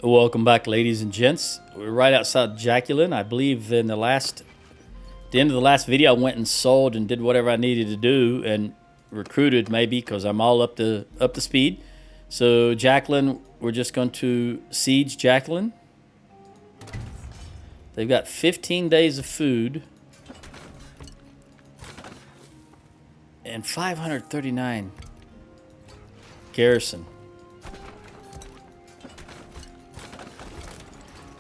Welcome back, ladies and gents. We're right outside Jacqueline. I believe in the end of the last video, I went and sold and did whatever I needed to do and recruited maybe because I'm all up to speed. So Jacqueline, we're just going to siege Jacqueline. They've got 15 days of food and 539 garrison.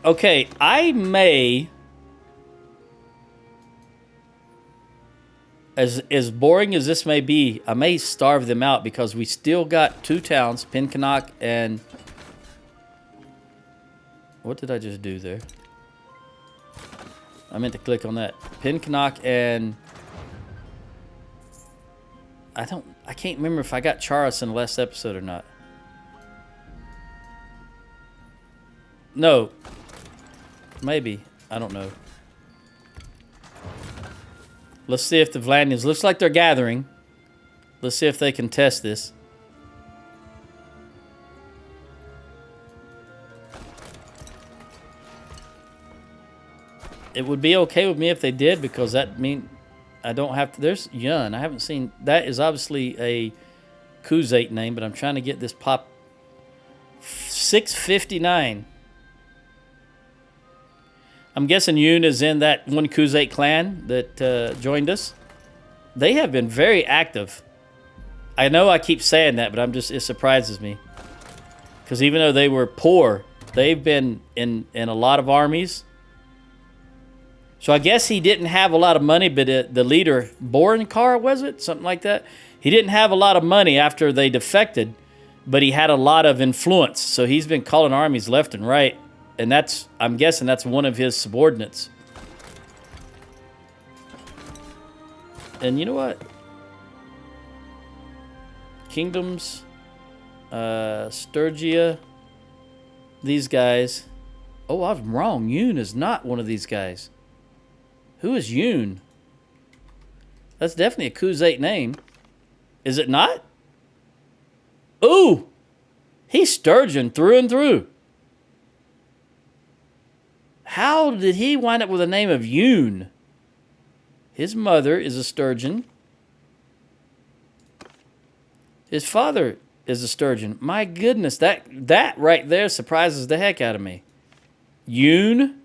Okay, I may, as boring as this may be, I may starve them out because we still got two towns, Pinkenok and... What did I just do there? I meant to click on that. Pinkenok and... I can't remember if I got Charos in the last episode or not. No. Maybe. I don't know. Let's see if the Vlandians... Looks like they're gathering. Let's see if they can test this. It would be okay with me if they did, because that mean I don't have to... There's Yun. I haven't seen... That is obviously a Khuzait name, but I'm trying to get this pop... 659. I'm guessing Yun is in that one Khuzait clan that joined us. They have been very active. I know I keep saying that, but it surprises me. Because even though they were poor, they've been in a lot of armies. So I guess he didn't have a lot of money, but the leader, Borenkar, was it? Something like that? He didn't have a lot of money after they defected, but he had a lot of influence. So he's been calling armies left and right. And I'm guessing that's one of his subordinates. And you know what? Kingdoms, Sturgia, these guys. Oh, I'm wrong. Yun is not one of these guys. Who is Yun? That's definitely a Khuzait name. Is it not? Ooh! He's Sturgeon through and through. How did he wind up with the name of Yun? His mother is a Sturgeon. His father is a Sturgeon. My goodness, that right there surprises the heck out of me. Yun?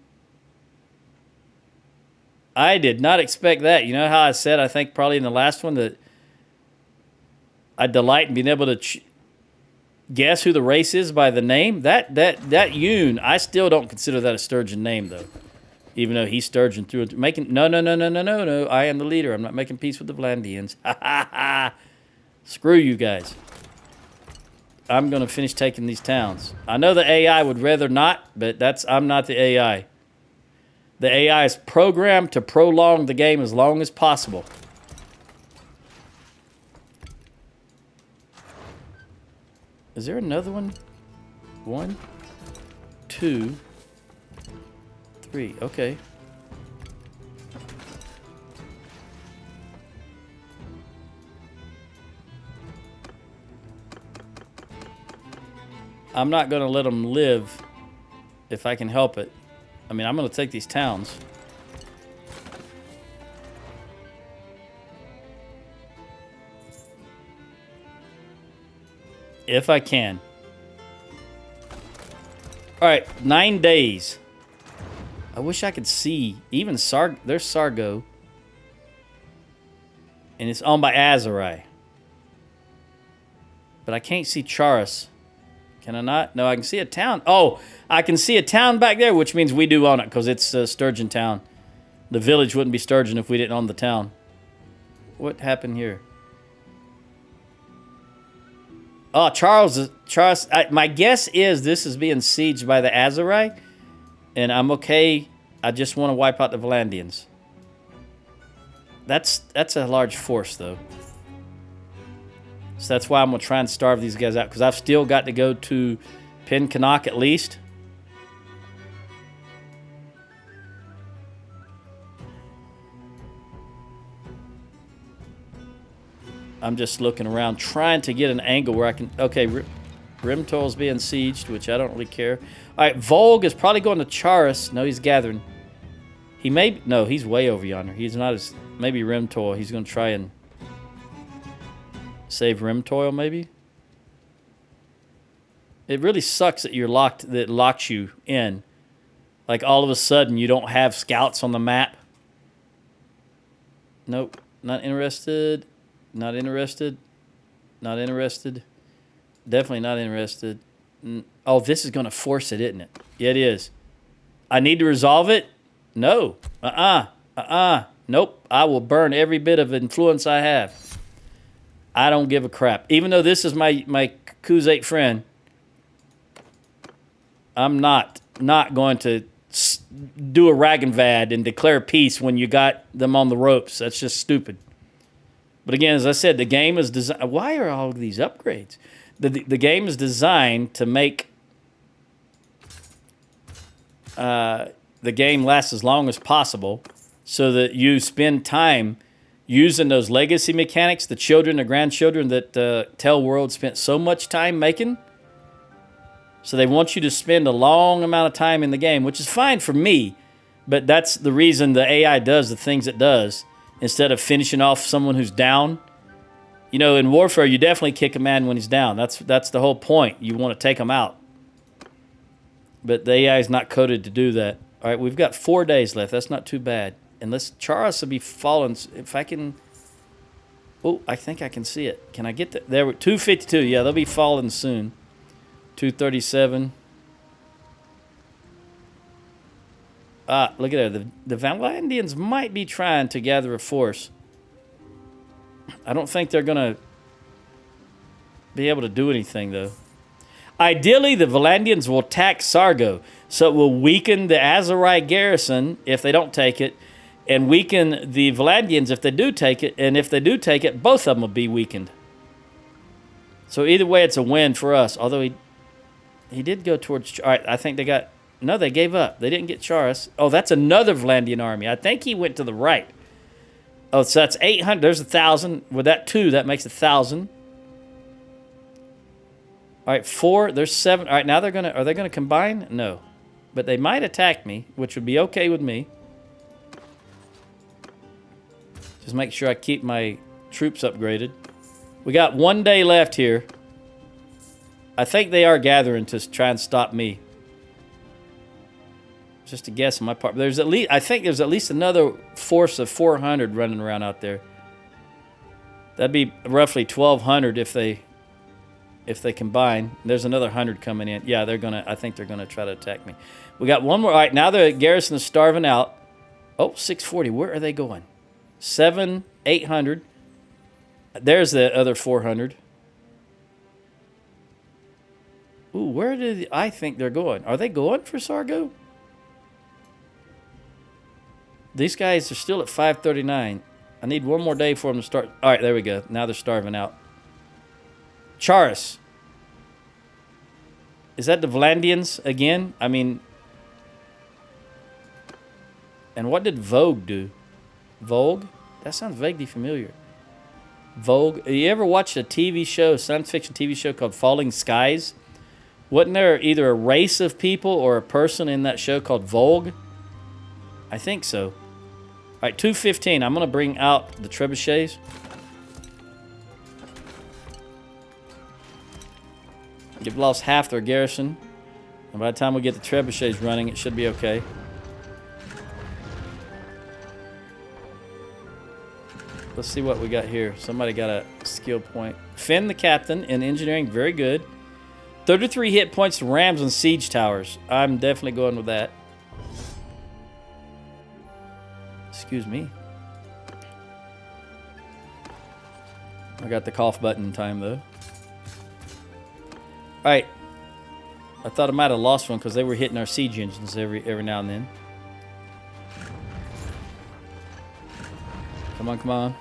I did not expect that. You know how I said, I think probably in the last one, that I delight in being able to guess who the race is by the name? That Yun, I still don't consider that a Sturgeon name, though. Even though he's Sturgeon through and making... No. I am the leader. I'm not making peace with the Vlandians. Ha, ha, ha. Screw you guys. I'm going to finish taking these towns. I know the AI would rather not, but I'm not the AI. The AI is programmed to prolong the game as long as possible. Is there another one? 1, 2, 3. Okay. I'm not going to let them live if I can help it. I mean, I'm going to take these towns. If I can. All right, 9 days. I wish I could see. Even there's Sargo. And it's owned by Azarai. But I can't see Charos. Can I not? No, I can see a town. Oh, I can see a town back there, which means we do own it because it's Sturgeon Town. The village wouldn't be Sturgeon if we didn't own the town. What happened here? Oh, Charles. My guess is this is being sieged by the Azarai, and I'm okay. I just want to wipe out the Vlandians. That's a large force, though. So that's why I'm going to try and starve these guys out, because I've still got to go to Pinkenok at least. I'm just looking around, trying to get an angle where I can... Okay, Rimtoil's being sieged, which I don't really care. All right, Volg is probably going to Charis. No, he's gathering. He may... No, he's way over yonder. He's not as... Maybe Rimtoil. He's going to try and save Rimtoil, maybe? It really sucks that you're locked... That locks you in. Like, all of a sudden, you don't have scouts on the map. Nope. Not interested. Not interested. Not interested. Definitely not interested. Oh, this is going to force it, isn't it? Yeah, it is. I need to resolve it? No. Nope. I will burn every bit of influence I have. I don't give a crap. Even though this is my Khuzate friend, I'm not going to do a Ragenvad and declare peace when you got them on the ropes. That's just stupid. But again, as I said, the game is designed... Why are all of these upgrades? The game is designed to make the game last as long as possible so that you spend time using those legacy mechanics, the children, the grandchildren that Tell World spent so much time making. So they want you to spend a long amount of time in the game, which is fine for me, but that's the reason the AI does the things it does. Instead of finishing off someone who's down. You know, in Warfare, you definitely kick a man when he's down. That's the whole point. You want to take him out. But the AI is not coded to do that. All right, we've got 4 days left. That's not too bad. Unless Charis will be falling. If I can... Oh, I think I can see it. Can I get that? There, 252. Yeah, they'll be falling soon. 237. Look at that. The Vlandians might be trying to gather a force. I don't think they're going to be able to do anything, though. Ideally, the Vlandians will attack Sargo, so it will weaken the Azerite garrison if they don't take it, and weaken the Vlandians if they do take it, and if they do take it, both of them will be weakened. So either way, it's a win for us, although he did go towards... All right, I think they got... No, they gave up. They didn't get Charis. Oh, that's another Vlandian army. I think he went to the right. Oh, so that's 800. There's 1,000. With that 2, that makes 1,000. All right, 4. There's 7. All right, now they're gonna... Are they gonna combine? No, but they might attack me, which would be okay with me. Just make sure I keep my troops upgraded. We got 1 day left here. I think they are gathering to try and stop me. Just a guess on my part. There's at least, I think there's at least another force of 400 running around out there. That'd be roughly 1,200 if they combine. There's another 100 coming in. Yeah, they're gonna. I think they're gonna try to attack me. We got one more. All right, now the garrison is starving out. Oh, 640. Where are they going? 800. There's the other 400. Ooh, where did I think they're going? Are they going for Sargo? These guys are still at 539. I need one more day for them to start. All right, there we go. Now they're starving out. Charis. Is that the Vlandians again? I mean... And what did Vogue do? Vogue? That sounds vaguely familiar. Vogue. You ever watched a TV show, a science fiction TV show called Falling Skies? Wasn't there either a race of people or a person in that show called Vogue? I think so. All right, 215. I'm going to bring out the trebuchets. They've lost half their garrison. And by the time we get the trebuchets running, it should be okay. Let's see what we got here. Somebody got a skill point. Finn the captain in engineering. Very good. 33 hit points to rams and siege towers. I'm definitely going with that. Excuse me. I got the cough button in time, though. Alright. I thought I might have lost one because they were hitting our siege engines every now and then. Come on, come on.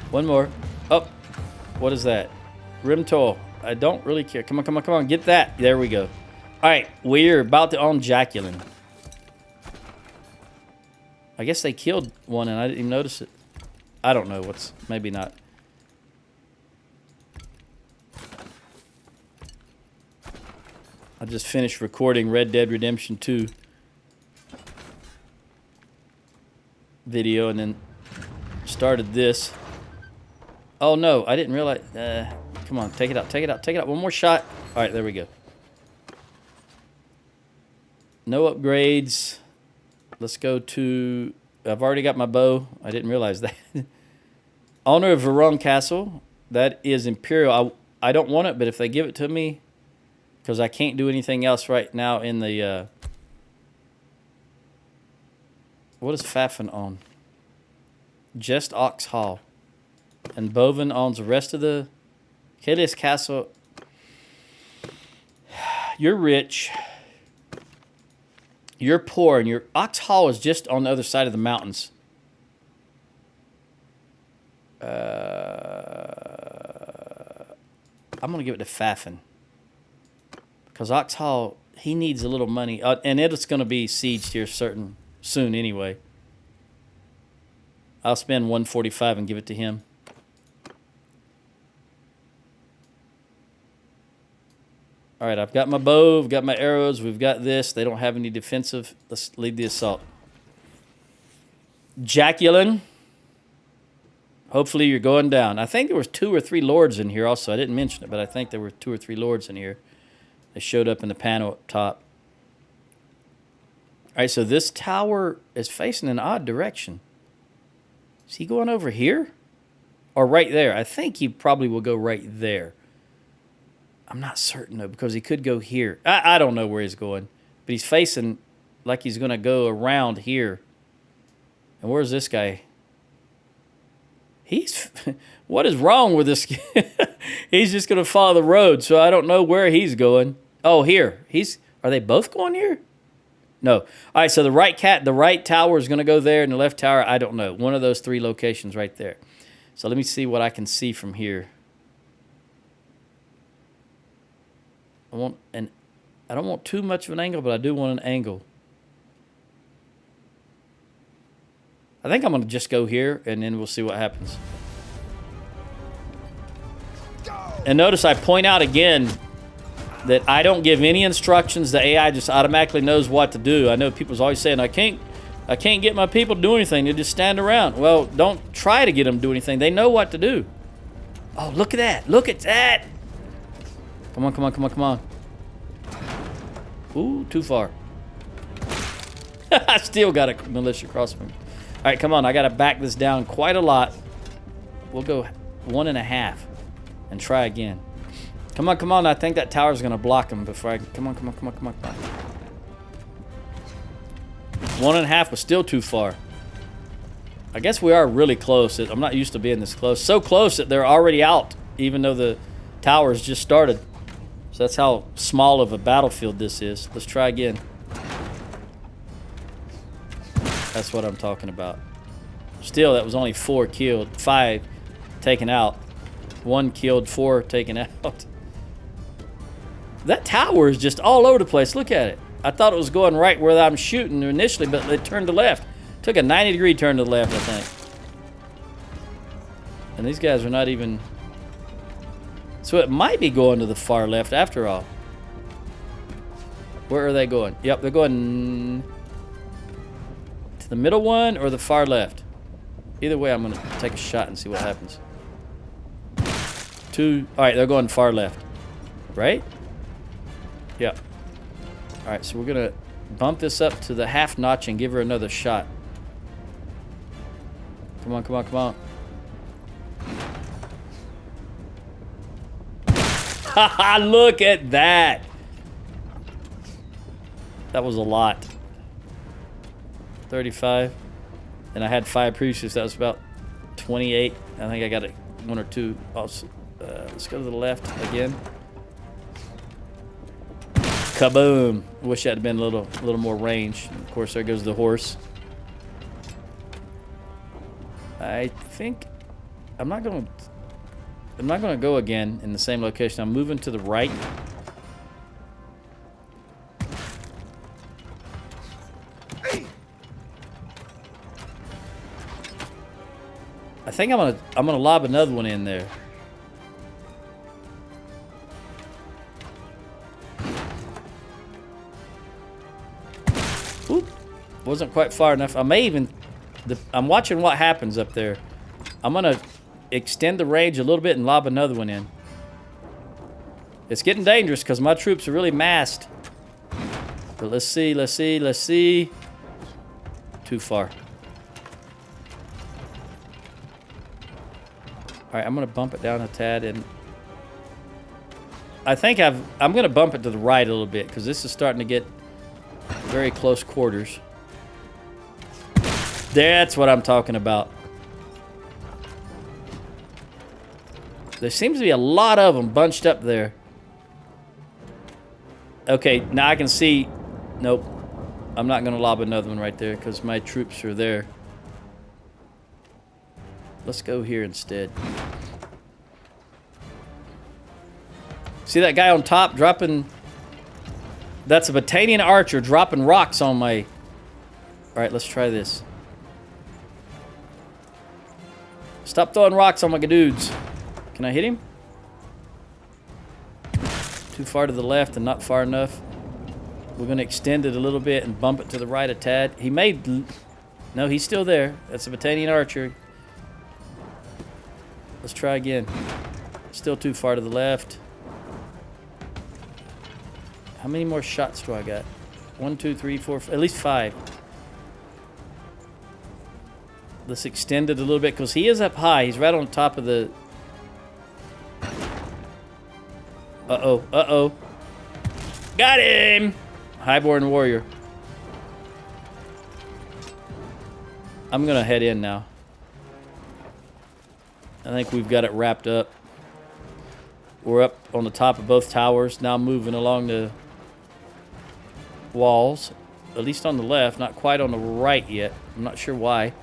One more. Oh. What is that? Rimtoil. I don't really care. Come on, come on, come on. Get that. There we go. Alright. We're about to own Jacqueline. I guess they killed one and I didn't even notice it. I don't know what's... Maybe not. I just finished recording Red Dead Redemption 2 video and then started this. Oh no, I didn't realize. Come on, take it out, take it out, take it out. One more shot. All right, there we go. No upgrades. Let's go to... I've already got my bow. I didn't realize that. Owner of Verone Castle. That is Imperial. I don't want it, but if they give it to me, because I can't do anything else right now in the... What is Fafin on? Just Ox Hall. And Bovin owns the rest of the... Kalius Castle. You're rich. You're poor, and your Ox Hall is just on the other side of the mountains. I'm going to give it to Fafin. Because Ox Hall, he needs a little money. And it's going to be sieged here soon anyway. I'll spend 145 and give it to him. All right, I've got my bow, I've got my arrows, we've got this. They don't have any defensive. Let's lead the assault. Jacqueline. Hopefully you're going down. I think there was 2 or 3 lords in here also. I didn't mention it, but I think there were 2 or 3 lords in here. They showed up in the panel up top. All right, so this tower is facing an odd direction. Is he going over here? Or right there? I think he probably will go right there. I'm not certain, though, because he could go here. I don't know where he's going. But he's facing like he's going to go around here. And where's this guy? What is wrong with this? He's just going to follow the road, so I don't know where he's going. Oh, here. Are they both going here? No. All right, so the right tower is going to go there, and the left tower, I don't know. One of those 3 locations right there. So let me see what I can see from here. I don't want too much of an angle, but I do want an angle. I think I'm going to just go here, and then we'll see what happens. And notice I point out again that I don't give any instructions. The AI just automatically knows what to do. I know people's always saying, I can't get my people to do anything. They just stand around. Well, don't try to get them to do anything. They know what to do. Oh, look at that. Look at that. Come on, come on, come on, come on. Ooh, too far. I still got a militia crossbow. All right, come on. I got to back this down quite a lot. We'll go 1.5 and try again. Come on, come on. I think that tower's going to block him before I... Come on, come on, come on, come on, come on. 1.5 was still too far. I guess we are really close. I'm not used to being this close. So close that they're already out, even though the tower's just started. So that's how small of a battlefield this is. Let's try again. That's what I'm talking about. Still, that was only 4 killed. 5 taken out. 1 killed, 4 taken out. That tower is just all over the place. Look at it. I thought it was going right where I'm shooting initially, but it turned to left. Took a 90-degree turn to the left, I think. And these guys are not even... So it might be going to the far left after all. Where are they going? Yep, they're going to the middle one or the far left. Either way, I'm going to take a shot and see what happens. 2. All right, they're going far left. Right? Yep. All right, so we're going to bump this up to the half notch and give her another shot. Come on, come on, come on. Look at that. That was a lot. 35. And I had 5 previously, so that was about 28. I think I got 1 or 2. Also, let's go to the left again. Kaboom. Wish that had been a little more range. Of course, there goes the horse. I think I'm not going to go again in the same location. I'm moving to the right. I think I'm gonna lob another one in there. Oop, wasn't quite far enough. I may even... I'm watching what happens up there. I'm going to extend the range a little bit and lob another one in. It's getting dangerous because my troops are really massed. But let's see, let's see, let's see. Too far. Alright, I'm going to bump it down a tad, and I think I'm going to bump it to the right a little bit because this is starting to get very close quarters. That's what I'm talking about. There seems to be a lot of them bunched up there. Okay, now I can see... Nope. I'm not going to lob another one right there because my troops are there. Let's go here instead. See that guy on top dropping... That's a Vlandian archer dropping rocks on my... Alright, let's try this. Stop throwing rocks on my dudes. Can I hit him? Too far to the left and not far enough. We're going to extend it a little bit and bump it to the right a tad. He made... No, he's still there. That's a Vlandian archer. Let's try again. Still too far to the left. How many more shots do I got? 1, 2, 3, 4, at least 5. Let's extend it a little bit because he is up high. He's right on top of the... Uh-oh, uh-oh. Got him! Highborn warrior. I'm going to head in now. I think we've got it wrapped up. We're up on the top of both towers. Now moving along the walls. At least on the left. Not quite on the right yet. I'm not sure why.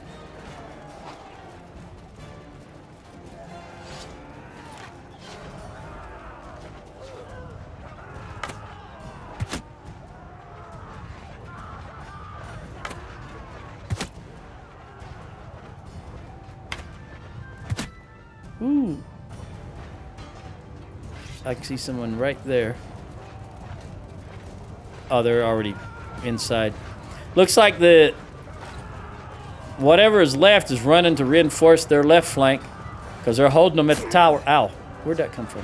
Ooh. I can see someone right there. Oh, they're already inside. Looks like the... Whatever is left is running to reinforce their left flank. Because they're holding them at the tower. Ow. Where'd that come from?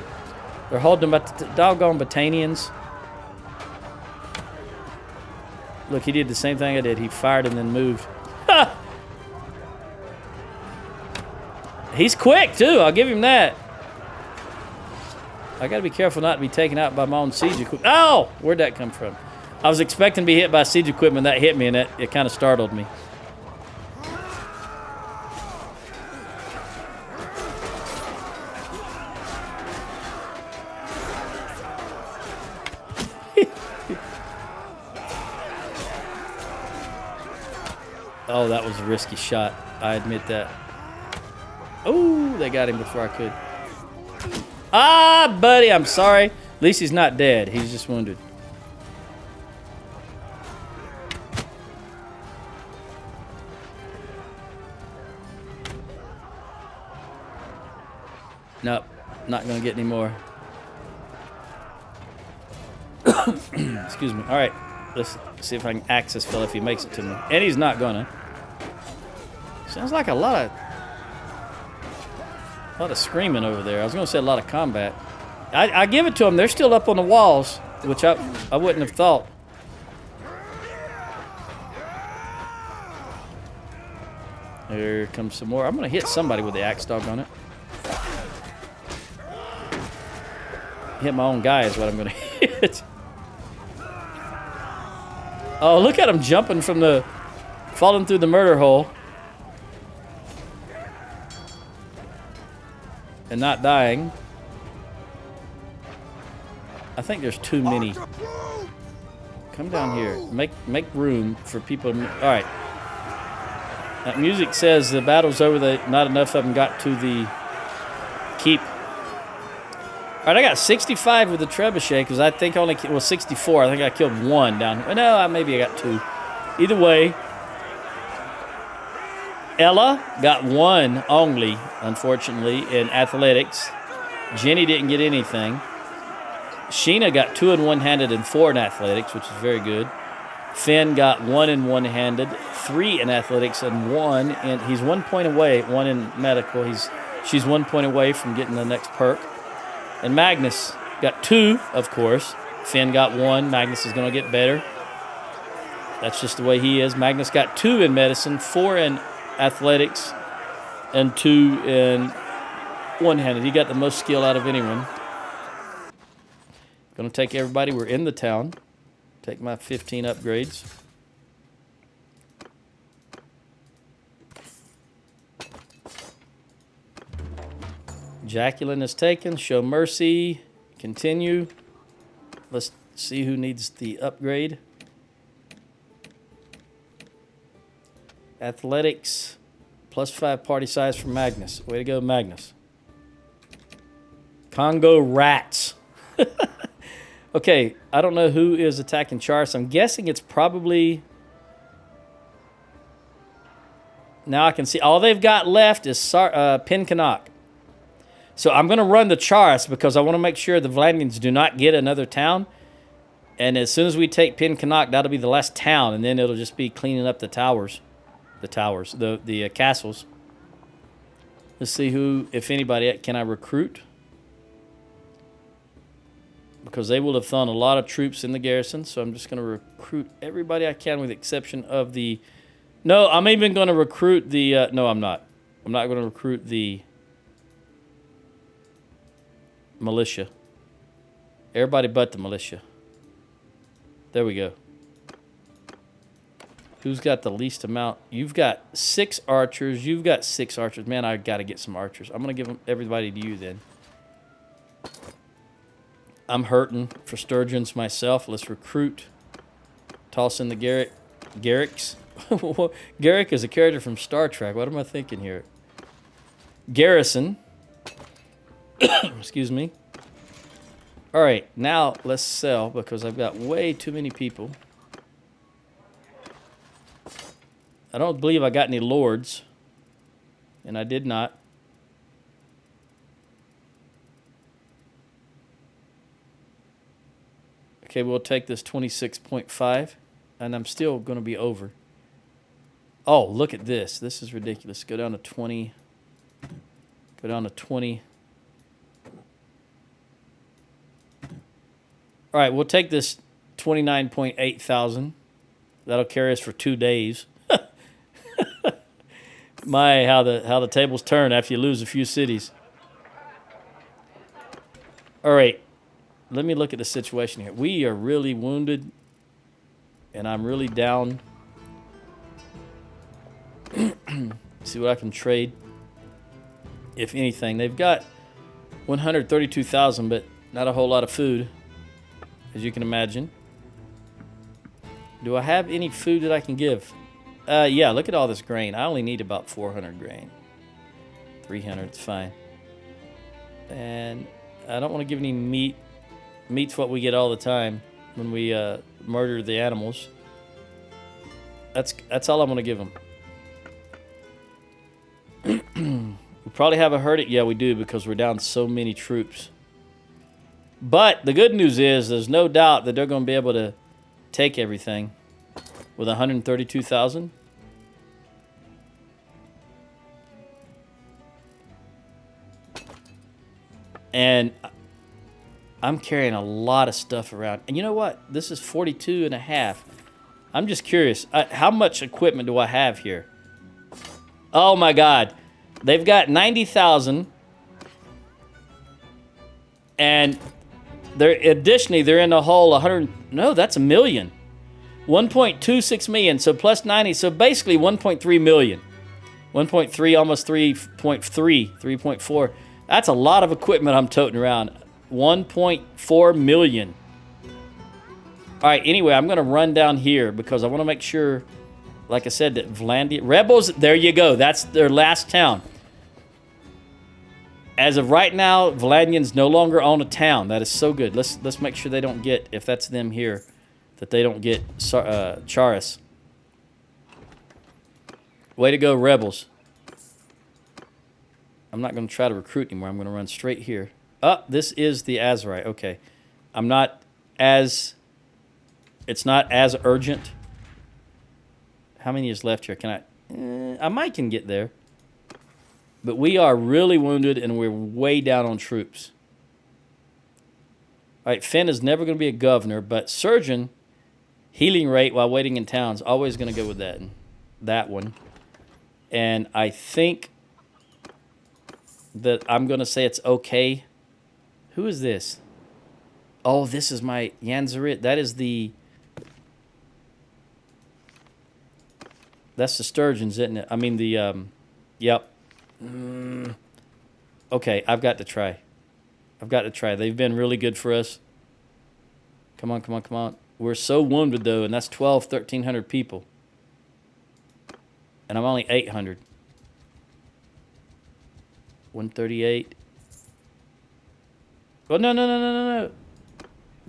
They're holding them at the doggone Vlandians. Look, he did the same thing I did. He fired and then moved. Ha! He's quick, too. I'll give him that. I gotta be careful not to be taken out by my own siege equipment. Oh! Where'd that come from? I was expecting to be hit by siege equipment. That hit me, and it kind of startled me. Oh, that was a risky shot. I admit that. Oh, they got him before I could. Ah, buddy, I'm sorry. At least he's not dead. He's just wounded. Nope, not going to get any more. Excuse me. All right, let's see if I can axe this fella if he makes it to me. And he's not going to. Sounds like a lot of screaming over there. I was going to say a lot of combat. I give it to them. They're still up on the walls, which I wouldn't have thought. Here comes some more. I'm going to hit somebody with the axe dog on it. Hit my own guy is what I'm going to hit. Oh, look at him jumping from the... falling through the murder hole. And not dying. I think there's too many. Come down here. Make room for people. All right. That music says the battle's over. Not enough of them got to the keep. All right, I got 65 with the trebuchet because I think only 64. I think I killed one down here. No, maybe I got 2. Either way. Ella got 1 only, unfortunately, in athletics. Jenny didn't get anything. Sheena got 2 in one-handed and 4 in athletics, which is very good. Finn got 1 in one-handed, 3 in athletics, and 1 in. He's 1 point away. 1 in medical. She's 1 point away from getting the next perk. And Magnus got 2, of course. Finn got 1. Magnus is going to get better. That's just the way he is. Magnus got 2 in medicine, 4 in athletics, and 2 in one-handed. He got the most skill out of anyone. Going to take everybody. We're in the town. Take my 15 upgrades. Jacqueline is taken. Show mercy. Continue. Let's see who needs the upgrade. Athletics. +5 party size for Magnus. Way to go, Magnus. Congo Rats. Okay, I don't know who is attacking Charis. I'm guessing it's probably... Now I can see. All they've got left is Pinkanak. So I'm going to run the Charis because I want to make sure the Vlandians do not get another town. And as soon as we take Pinkanak, that'll be the last town. And then it'll just be cleaning up the towers. The castles. Let's see who, if anybody, can I recruit? Because they will have thrown a lot of troops in the garrison, so I'm just going to recruit everybody I can with the exception of the... No, I'm even going to recruit the... no, I'm not. I'm not going to recruit the militia. Everybody but the militia. There we go. Who's got the least amount? You've got 6 archers. You've got 6 archers. Man, I got to get some archers. I'm going to give everybody to you then. I'm hurting for Sturgians myself. Let's recruit. Toss in the Garricks. Garrick is a character from Star Trek. What am I thinking here? Garrison. Excuse me. All right, now let's sell because I've got way too many people. I don't believe I got any lords, and I did not. Okay, we'll take this 26.5, and I'm still going to be over. Oh, look at this. This is ridiculous. Go down to 20. Go down to 20. All right, we'll take this 29.8 thousand. That'll carry us for 2 days. My, how the tables turn after you lose a few cities. All right. Let me look at the situation here. We are really wounded, and I'm really down. See what I can trade. If anything, they've got 132,000, but not a whole lot of food, as you can imagine. Do I have any food that I can give? Yeah, look at all this grain. I only need about 400 grain. 300, it's fine. And I don't want to give any meat. Meat's what we get all the time when we murder the animals. That's all I'm going to give them. We probably have a herd. Yeah, we do because we're down so many troops. But the good news is there's no doubt that they're going to be able to take everything with 132,000. And I'm carrying a lot of stuff around. And you know what? This is 42 and a half. I'm just curious. How much equipment do I have here? Oh, my God. They've got 90,000. And additionally, they're in a whole 100. No, that's a million. 1.26 million. So plus 90. So basically 1.3 million. 1.3, almost 3.3, 3.4. That's a lot of equipment I'm toting around. 1.4 million. All right, anyway, I'm going to run down here because I want to make sure, like I said, that Vlandian... Rebels, there you go. That's their last town. As of right now, Vlandians no longer own a town. That is so good. Let's make sure they don't get, if that's them here, that they don't get Charis. Way to go, Rebels. I'm not going to try to recruit anymore. I'm going to run straight here. Oh, this is the Azerite. Okay. I'm not as... It's not as urgent How many is left here? Can I might can get there. But we are really wounded, and we're way down on troops. All right, Finn is never going to be a governor, but surgeon, healing rate while waiting in towns, always going to go with that one. And I think that I'm going to say it's okay. Who is this? Oh, this is my Yanzarit. That's the Sturgians, isn't it? I mean, yep. Okay, I've got to try. They've been really good for us. Come on. We're so wounded, though, and that's 1,300 people. And I'm only 800. 138. Oh, no.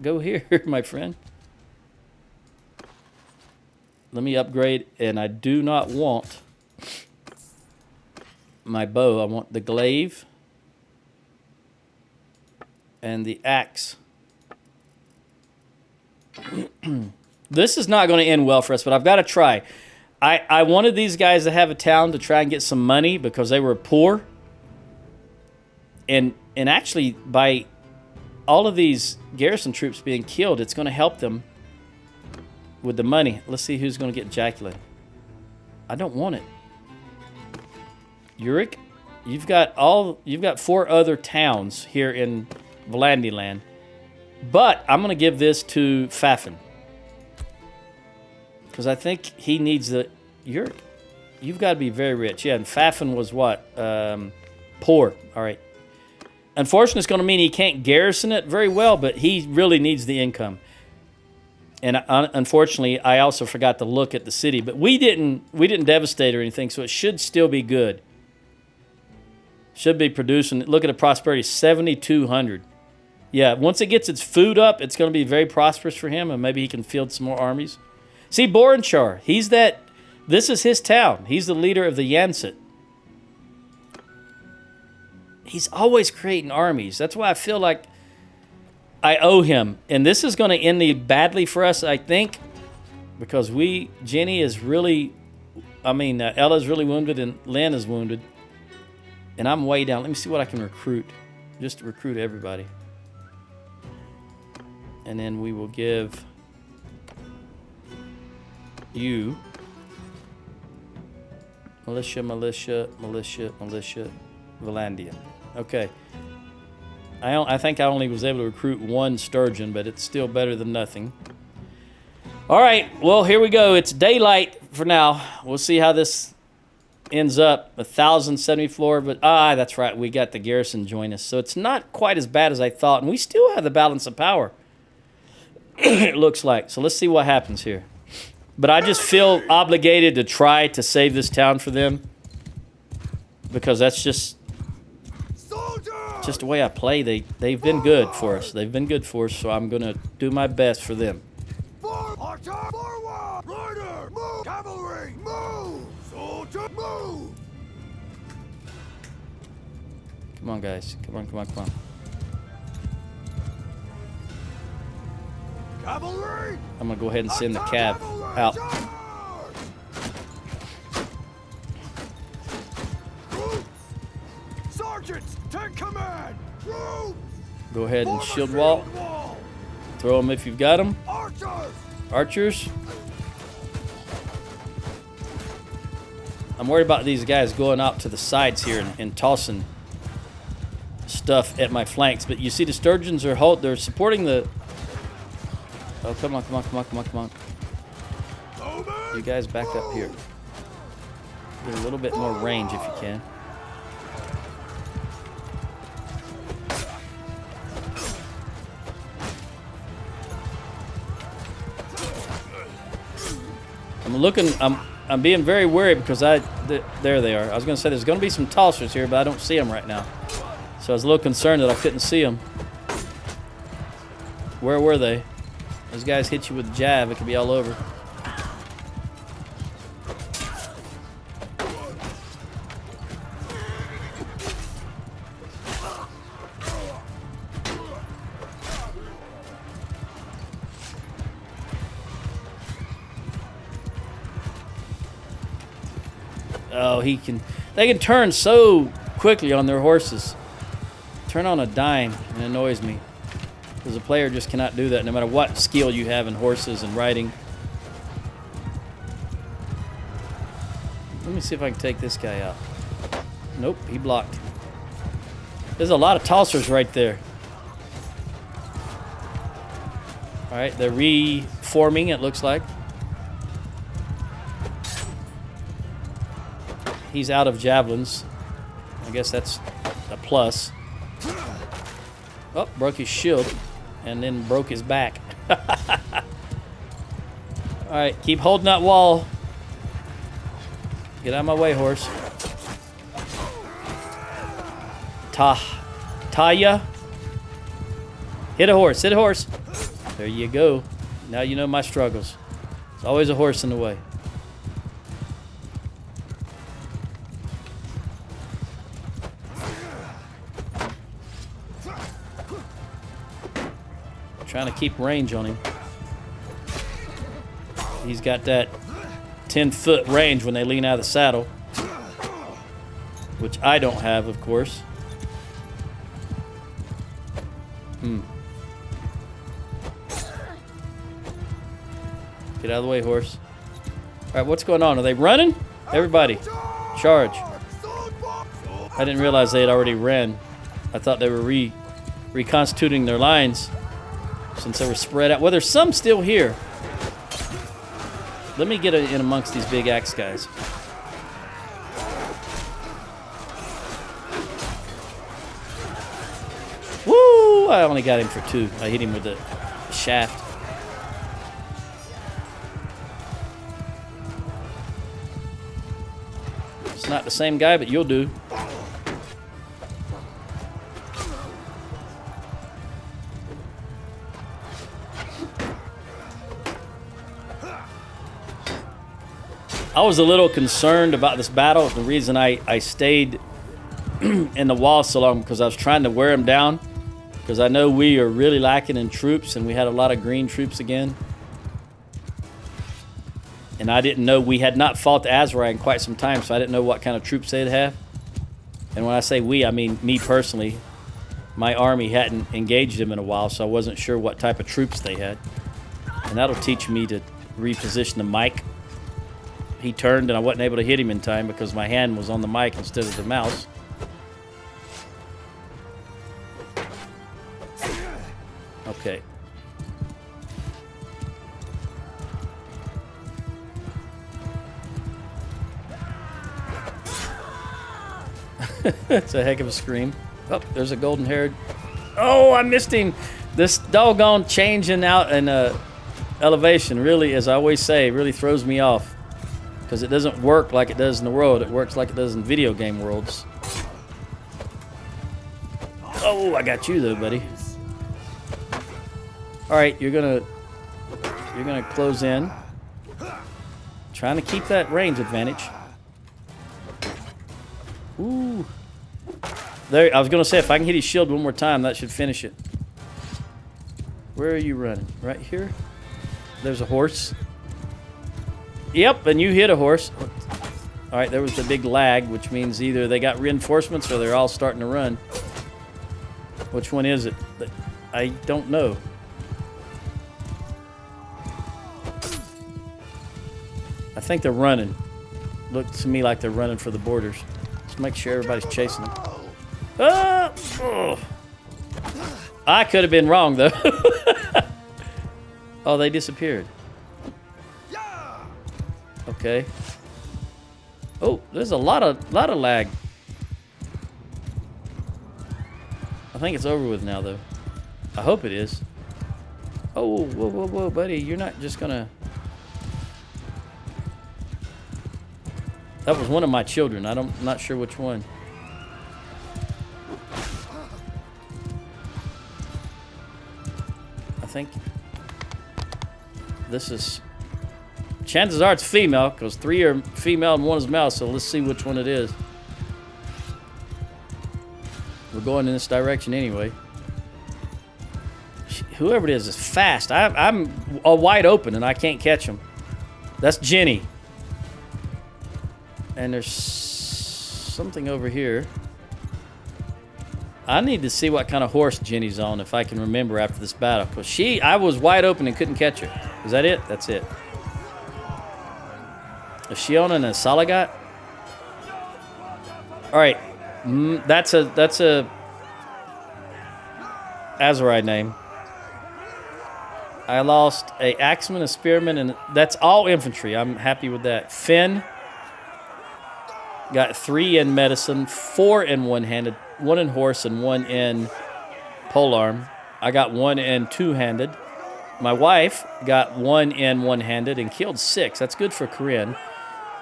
Go here, my friend. Let me upgrade, and I do not want my bow. I want the glaive and the axe. This is not going to end well for us, but I've got to try. I wanted these guys to have a town to try and get some money because they were poor. And actually, by all of these garrison troops being killed, it's going to help them with the money. Let's see who's going to get ejaculate. I don't want it. Uric, you've got 4 other towns here in Vlandian land. But I'm going to give this to Fafin. Because I think he needs the... Uric, you've got to be very rich. Yeah, and Fafin was what? Poor. All right. Unfortunately, it's going to mean he can't garrison it very well, but he really needs the income. And unfortunately, I also forgot to look at the city. But we didn't devastate or anything, so it should still be good. Should be producing. Look at the prosperity, 7,200. Yeah, once it gets its food up, it's going to be very prosperous for him, and maybe he can field some more armies. See, Boranchar, this is his town. He's the leader of the Yansit. He's always creating armies. That's why I feel like I owe him. And this is going to end badly for us, I think, because Jenny is really, Ella's really wounded, and Lynn is wounded. And I'm way down. Let me see what I can recruit. Just to recruit everybody. And then we will give you militia, Vlandian. Okay. I think I only was able to recruit 1 Sturgeon, but it's still better than nothing. All right. Well, here we go. It's daylight for now. We'll see how this ends up. 1,070 floor, but that's right. We got the garrison join us, so it's not quite as bad as I thought, and we still have the balance of power. It looks like. So let's see what happens here. But I just feel obligated to try to save this town for them, because that's just the way I play. They've been good for us. So I'm going to do my best for them. Archer, forward! Rider, move! Cavalry, move! Soldier, move! Come on, guys. Come on. Cavalry! I'm going to go ahead and send the cav out. Troops! Sergeants, take command! Troops! Go ahead and shield wall. Throw them if you've got them. Archers. I'm worried about these guys going out to the sides here and tossing stuff at my flanks. But you see the Sturgeons they're supporting the... Oh, come on. You guys back up here. Get a little bit more range if you can. I'm being very wary because there they are. I was going to say there's going to be some tossers here, but I don't see them right now. So I was a little concerned that I couldn't see them. Where were they? Those guys hit you with a jab, it could be all over. Oh, he can. They can turn so quickly on their horses. Turn on a dime. It annoys me. Because a player just cannot do that no matter what skill you have in horses and riding. Let me see if I can take this guy out. Nope, he blocked. There's a lot of tossers right there. Alright, they're reforming, it looks like. He's out of javelins. I guess that's a plus. Oh, broke his shield and then broke his back. Alright, keep holding that wall. Get out of my way, horse. Taya. Hit a horse, hit a horse. There you go. Now you know my struggles. There's always a horse in the way. Trying to keep range on him. He's got that 10-foot range when they lean out of the saddle, which I don't have, of course. Get out of the way, horse. All right, what's going on? Are they running? Everybody, charge. I didn't realize they had already ran. I thought they were reconstituting their lines since they were spread out. Well, there's some still here. Let me get in amongst these big axe guys. Woo! I only got him for 2. I hit him with the shaft. It's not the same guy, but you'll do. I was a little concerned about this battle. The reason I stayed in the wall so long because I was trying to wear them down. Because I know we are really lacking in troops, and we had a lot of green troops again. And I didn't know, we had not fought the Azrai in quite some time, so I didn't know what kind of troops they'd have. And when I say we, I mean me personally. My army hadn't engaged them in a while, so I wasn't sure what type of troops they had. And that'll teach me to reposition the mic. He turned and I wasn't able to hit him in time because my hand was on the mic instead of the mouse. Okay. It's a heck of a scream. Oh, there's a golden haired. Oh, I missed him. This doggone changing out in elevation really, as I always say, really throws me off. Because it doesn't work like it does in the world. It works like it does in video game worlds. Oh, I got you though, buddy. All right, you're gonna close in. Trying to keep that range advantage. Ooh. There, I was gonna say if I can hit his shield one more time, that should finish it. Where are you running? Right here? There's a horse. Yep, and you hit a horse. All right, there was the big lag, which means either they got reinforcements or they're all starting to run. Which one is it? I don't know. I think they're running. Looks to me like they're running for the borders. Let's make sure everybody's chasing them. Ah! Oh. I could have been wrong, though. Oh, they disappeared. Okay. Oh, there's a lot of lag. I think it's over with now, though. I hope it is. Oh, whoa, whoa, whoa, buddy! You're not just gonna. That was one of my children. I'm not sure which one. I think this is. Chances are it's female, because 3 are female and 1 is male, so let's see which one it is. We're going in this direction anyway. Whoever it is fast. I'm wide open and I can't catch him. That's Jenny. And there's something over here. I need to see what kind of horse Jenny's on, if I can remember after this battle. Because I was wide open and couldn't catch her. Is that it? That's it. Is she on an Asalagat? All right. That's a Azeride name. I lost a axeman, a spearman, and that's all infantry. I'm happy with that. Finn got 3 in medicine, 4 in one-handed, 1 in horse, and 1 in polearm. I got 1 in two-handed. My wife got 1 in one-handed and killed 6. That's good for Corinne.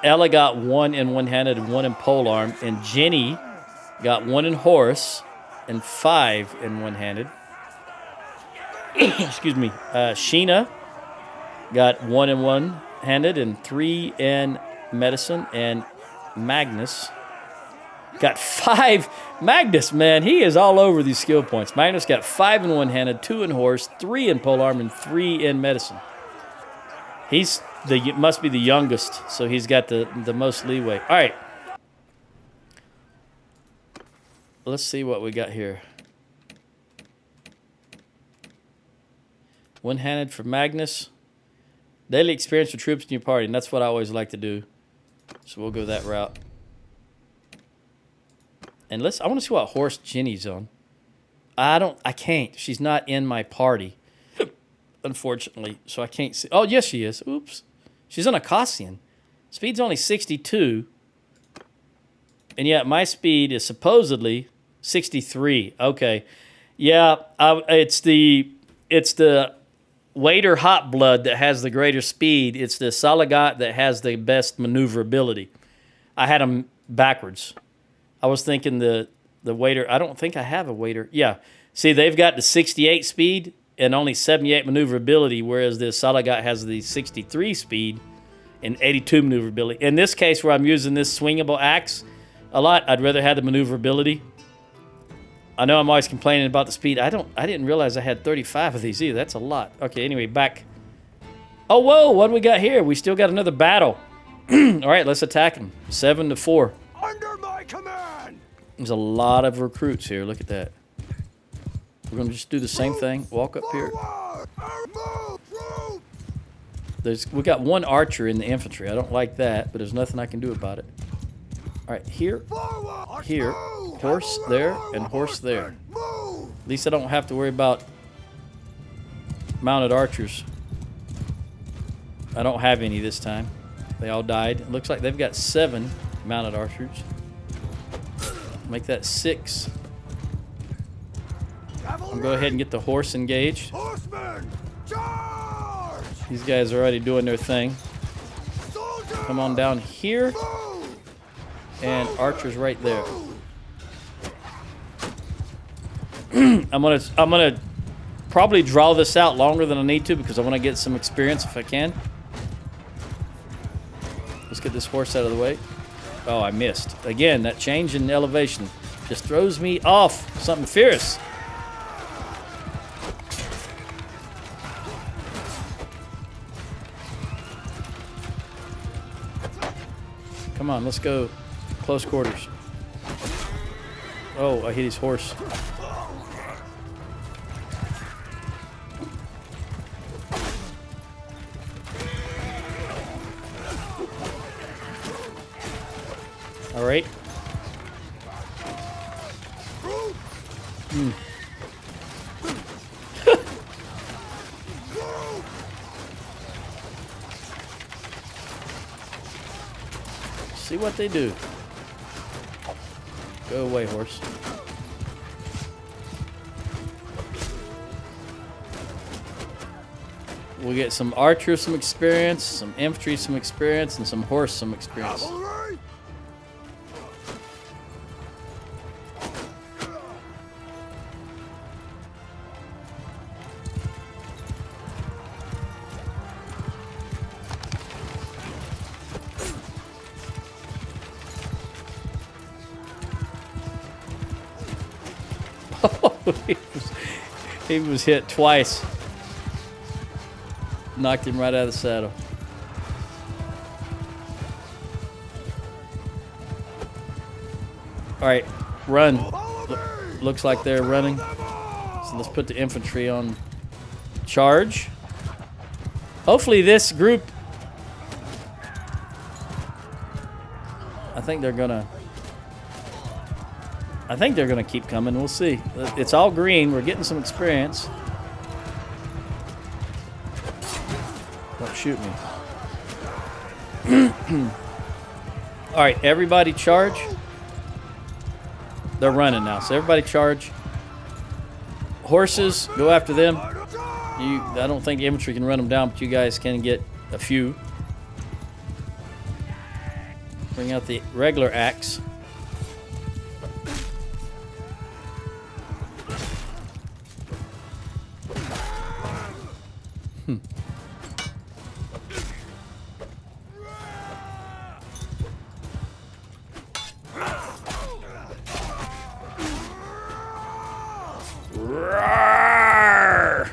Ella got 1 in one-handed and 1 in polearm. And Jenny got 1 in horse and 5 in one-handed. Excuse me. Sheena got 1 in one-handed and 3 in medicine. And Magnus got 5. Magnus, man, he is all over these skill points. Magnus got 5 in one-handed, 2 in horse, 3 in polearm, and 3 in medicine. He's must be the youngest, so he's got the most leeway. All right. Let's see what we got here. One-handed for Magnus. Daily experience for troops in your party, and that's what I always like to do. So we'll go that route. And I want to see what horse Jenny's on. I can't. She's not in my party, unfortunately. So I can't see. Oh, yes, she is. Oops. She's on a Cassian. Speed's only 62. And yet my speed is supposedly 63. Okay. Yeah, it's the Wader Hot Blood that has the greater speed. It's the Salagat that has the best maneuverability. I had them backwards. I was thinking the Wader. I don't think I have a Wader. Yeah. See, they've got the 68 speed and only 78 maneuverability, whereas the Salagat has the 63 speed and 82 maneuverability. In this case, where I'm using this swingable axe a lot, I'd rather have the maneuverability. I know I'm always complaining about the speed. I didn't realize I had 35 of these either. That's a lot. Okay, anyway, back. Oh, whoa, what do we got here? We still got another battle. All right, let's attack them. 7-4. Under my command. There's a lot of recruits here. Look at that. We're going to just do the same thing. Walk up here. We got 1 archer in the infantry. I don't like that, but there's nothing I can do about it. All right, here, horse there, and horse there. At least I don't have to worry about mounted archers. I don't have any this time. They all died. It looks like they've got 7 mounted archers. Make that 6. I'll go ahead and get the horse engaged. Horsemen, charge! These guys are already doing their thing. Come on down here. And archers right there. I'm gonna probably draw this out longer than I need to because I want to get some experience if I can. Let's get this horse out of the way. Oh, I missed. Again, that change in elevation just throws me off. Something fierce. Come on, let's go. Close quarters. Oh, I hit his horse. All right. See what they do. Go away, horse. We'll get some archers some experience, some infantry some experience, and some horse some experience. Cavalry. He was hit twice. Knocked him right out of the saddle. All right, run. Follow me! Looks like they're running. So let's put the infantry on charge. Hopefully this group... I think they're gonna keep coming. We'll see. It's all green. We're getting some experience. Don't shoot me. All right, everybody charge. They're running now, so everybody charge. Horses, go after them. I don't think infantry can run them down, but you guys can get a few. Bring out the regular axe. Roar!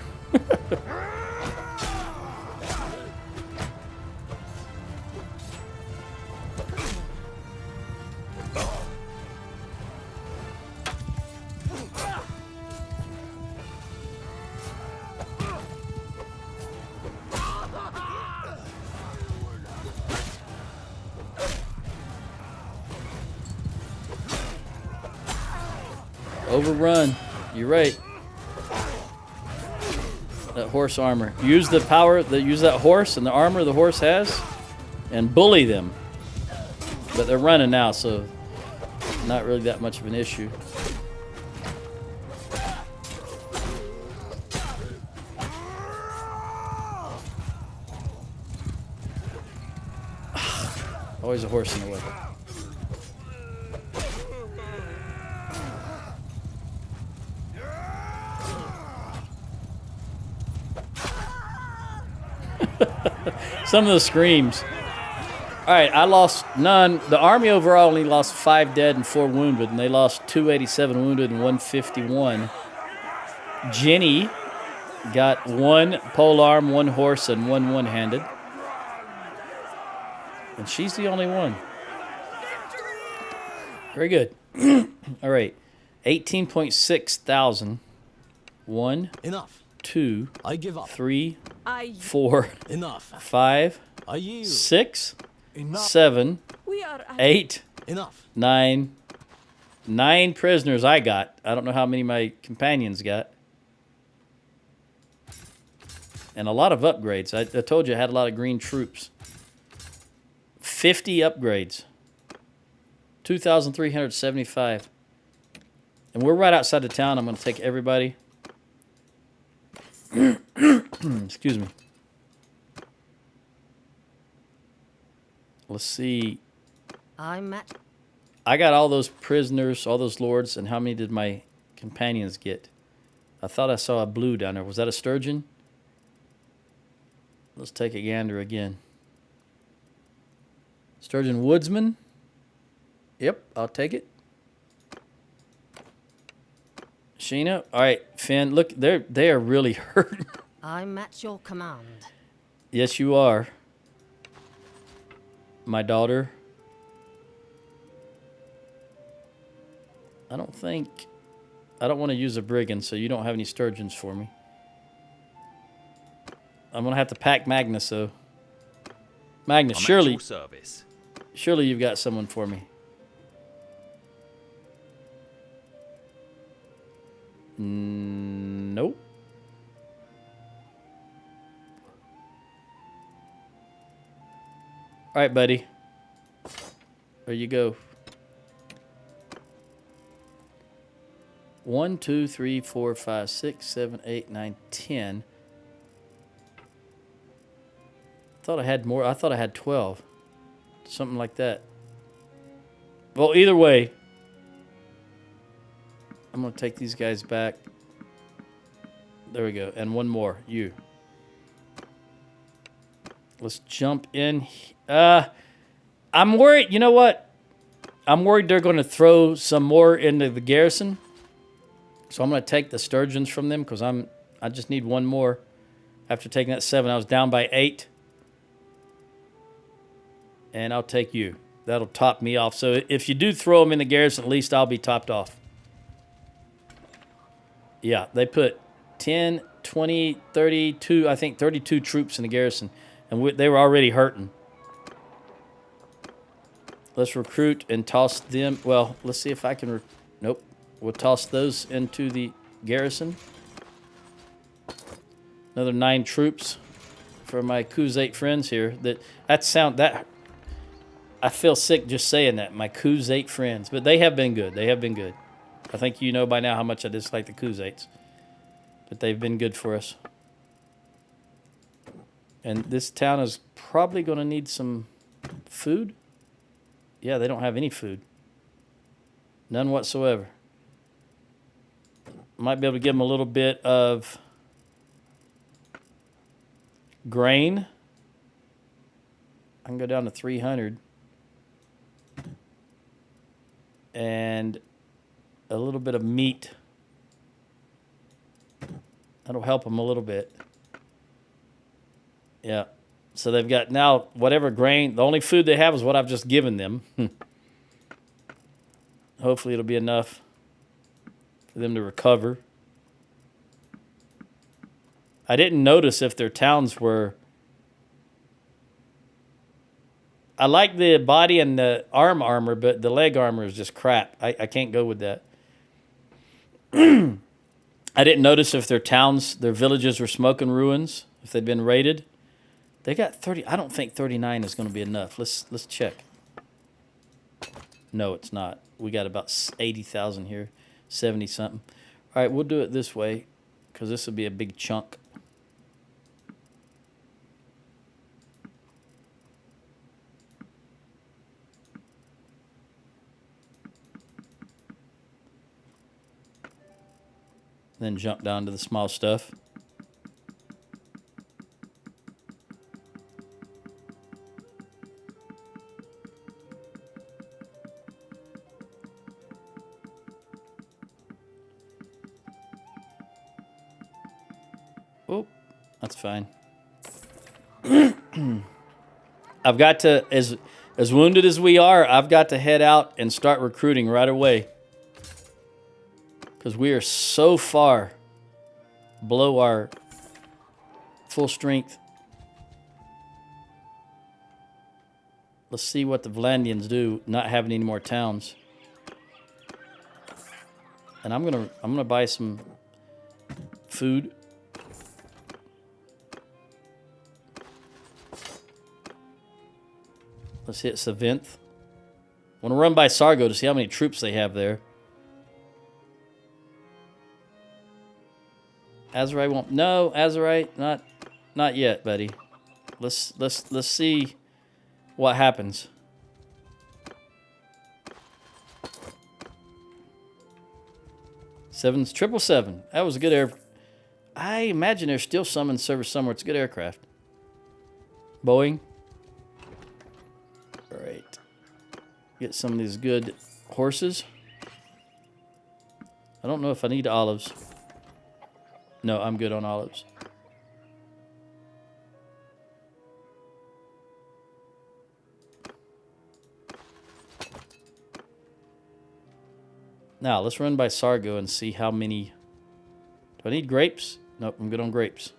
Overrun. You're right. That horse armor. Use the power. Use that horse and the armor the horse has, and bully them. But they're running now, so not really that much of an issue. Always a horse in the way. Some of the screams. All right, I lost none. The army overall only lost 5 dead and 4 wounded, and they lost 287 wounded and 151. Jenny got 1 polearm, 1 horse, and 1 one-handed. And she's the only one. Very good. All right, 18.6 thousand. 1, Enough. 2, I give up. 3, 4, Enough. 5, I yield. 6, Enough. 7, We are 8, Enough. 9. 9 prisoners I got. I don't know how many my companions got. And a lot of upgrades. I told you I had a lot of green troops. 50 upgrades. 2,375. And we're right outside the town. I'm going to take everybody. Excuse me. Let's see. I met. I got all those prisoners, all those lords, and how many did my companions get? I thought I saw a blue down there. Was that a sturgeon? Let's take a gander again. Sturgeon woodsman? Yep, I'll take it. Sheena? All right, Finn, look, they are really hurt. I'm at your command. Yes, you are. My daughter. I don't want to use a brigand, so you don't have any sturgeons for me. I'm going to have to pack Magnus, though. Magnus, I'm surely, at your service. surely you've got someone for me. Nope. All right, buddy. There you go. 1, 2, 3, 4, 5, 6, 7, 8, 9, 10. Thought I had more. I thought I had 12. Something like that. Well, either way, I'm going to take these guys back. There we go. And one more. You. Let's jump in. I'm worried. You know what? I'm worried they're going to throw some more into the garrison. So I'm going to take the sturgeons from them because I just need one more. After taking that 7, I was down by 8. And I'll take you. that'll top me off. So if you do throw them in the garrison, at least I'll be topped off. Yeah, they put 10, 20, 32, I think 32 troops in the garrison. And they were already hurting. Let's recruit and toss them. Well, let's see if I can... Nope. We'll toss those into the garrison. Another 9 troops for my Khuzate friends here. That I feel sick just saying that. My Khuzate friends. But they have been good. They have been good. I think you know by now how much I dislike the Khuzates. But they've been good for us. And this town is probably going to need some food. Yeah, they don't have any food. None whatsoever. Might be able to give them a little bit of grain. I can go down to 300. And a little bit of meat. That'll help them a little bit. Yeah. So they've got now whatever grain. The only food they have is what I've just given them. Hopefully it'll be enough for them to recover. I didn't notice if their towns were... I like the body and the arm armor, but the leg armor is just crap. I can't go with that. I didn't notice if their towns, their villages were smoke and ruins, if they'd been raided. They got 30. I don't think 39 is going to be enough. Let's check. No, it's not. We got about 80,000 here, 70 something. All right, we'll do it this way because this will be a big chunk. Then jump down to the small stuff. Oh, that's fine. I've got to, as wounded as we are, I've got to head out and start recruiting right away. Because we are so far below our full strength. Let's see what the Vlandians do, not having any more towns. And I'm gonna buy some food. Let's hit Savinth. I want to run by Sargo to see how many troops they have there. Azerite won't. No, Azerite, not yet, buddy. Let's see what happens. Seven's 777. That was a good air. I imagine there's still some in service somewhere. It's a good aircraft. Boeing. All right. Get some of these good horses. I don't know if I need olives. No, I'm good on olives. Now, let's run by Sargo and see how many... Do I need grapes? Nope, I'm good on grapes.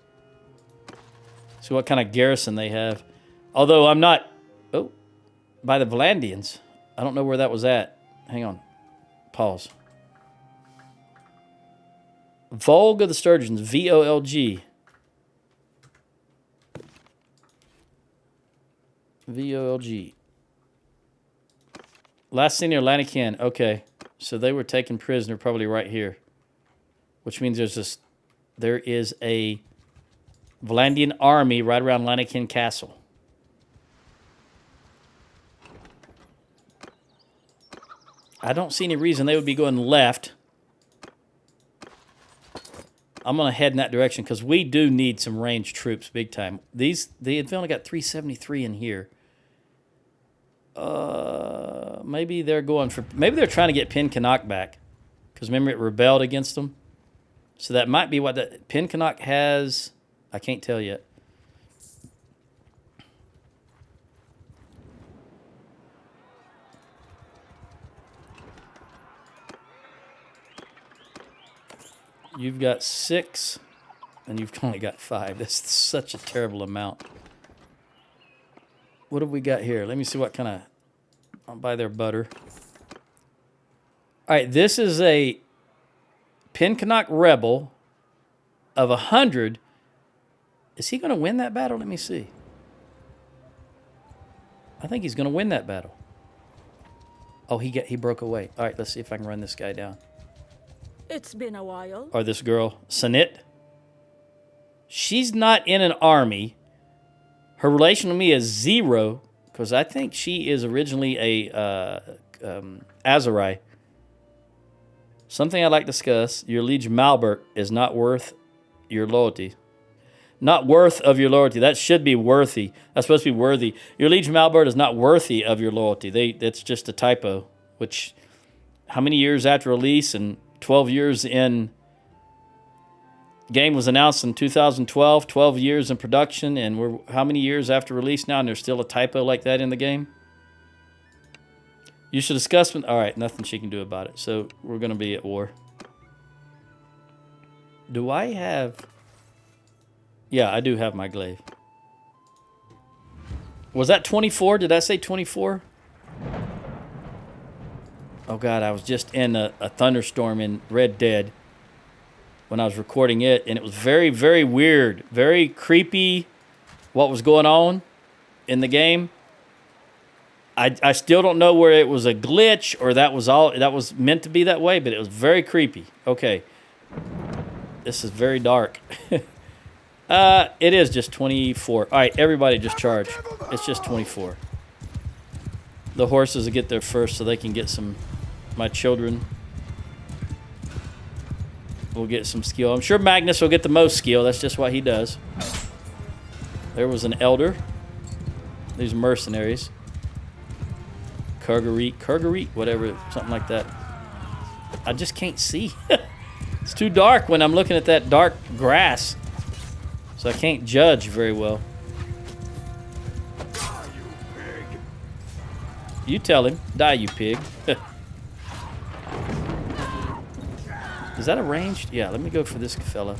See what kind of garrison they have. Although I'm not... Oh, by the Vlandians. I don't know where that was at. Hang on. Pause. Volg of the Sturgians, V-O-L-G. V-O-L-G. Last seen near Lanican. Okay. So they were taken prisoner probably right here. Which means there is a Vlandian army right around Lanican Castle. I don't see any reason they would be going left. I'm going to head in that direction because we do need some ranged troops big time. They've only got 373 in here. Maybe they're going for... Maybe they're trying to get Pinkanok back. Because remember, it rebelled against them. So that might be what that... Pinkanok has... I can't tell yet. You've got 6, and you've only got 5. That's such a terrible amount. What have we got here? Let me see what kind of... I'll buy their butter. All right, this is a Pinkenok Rebel of 100. Is he going to win that battle? Let me see. I think he's going to win that battle. Oh, he broke away. All right, let's see if I can run this guy down. It's been a while. Or this girl, Sanit. She's not in an army. Her relation to me is 0, because I think she is originally a Azurai. Something I'd like to discuss. Your liege Malbert is not worth your loyalty. Not worth of your loyalty. That should be worthy. That's supposed to be worthy. Your liege Malbert is not worthy of your loyalty. That's just a typo. Which, how many years after release and 12 years in... Game was announced in 2012, 12 years in production, and we're how many years after release now, and there's still a typo like that in the game? You should discuss... All right, nothing she can do about it. So we're going to be at war. Do I have... Yeah, I do have my glaive. Was that 24? Did I say 24? Oh, God, I was just in a thunderstorm in Red Dead when I was recording it, and it was very, very weird, very creepy what was going on in the game. I still don't know where it was a glitch or that was meant to be that way, but it was very creepy. Okay. This is very dark. It is just 24. All right, everybody just charge. It's just 24. The horses will get there first so they can get some... My children will get some skill. I'm sure Magnus will get the most skill. That's just what he does. There was an elder. These mercenaries. Kurgarit, whatever, something like that. I just can't see. It's too dark when I'm looking at that dark grass. So I can't judge very well. Die, you pig! You tell him. Die, you pig. Is that a ranged? Yeah, let me go for this fella.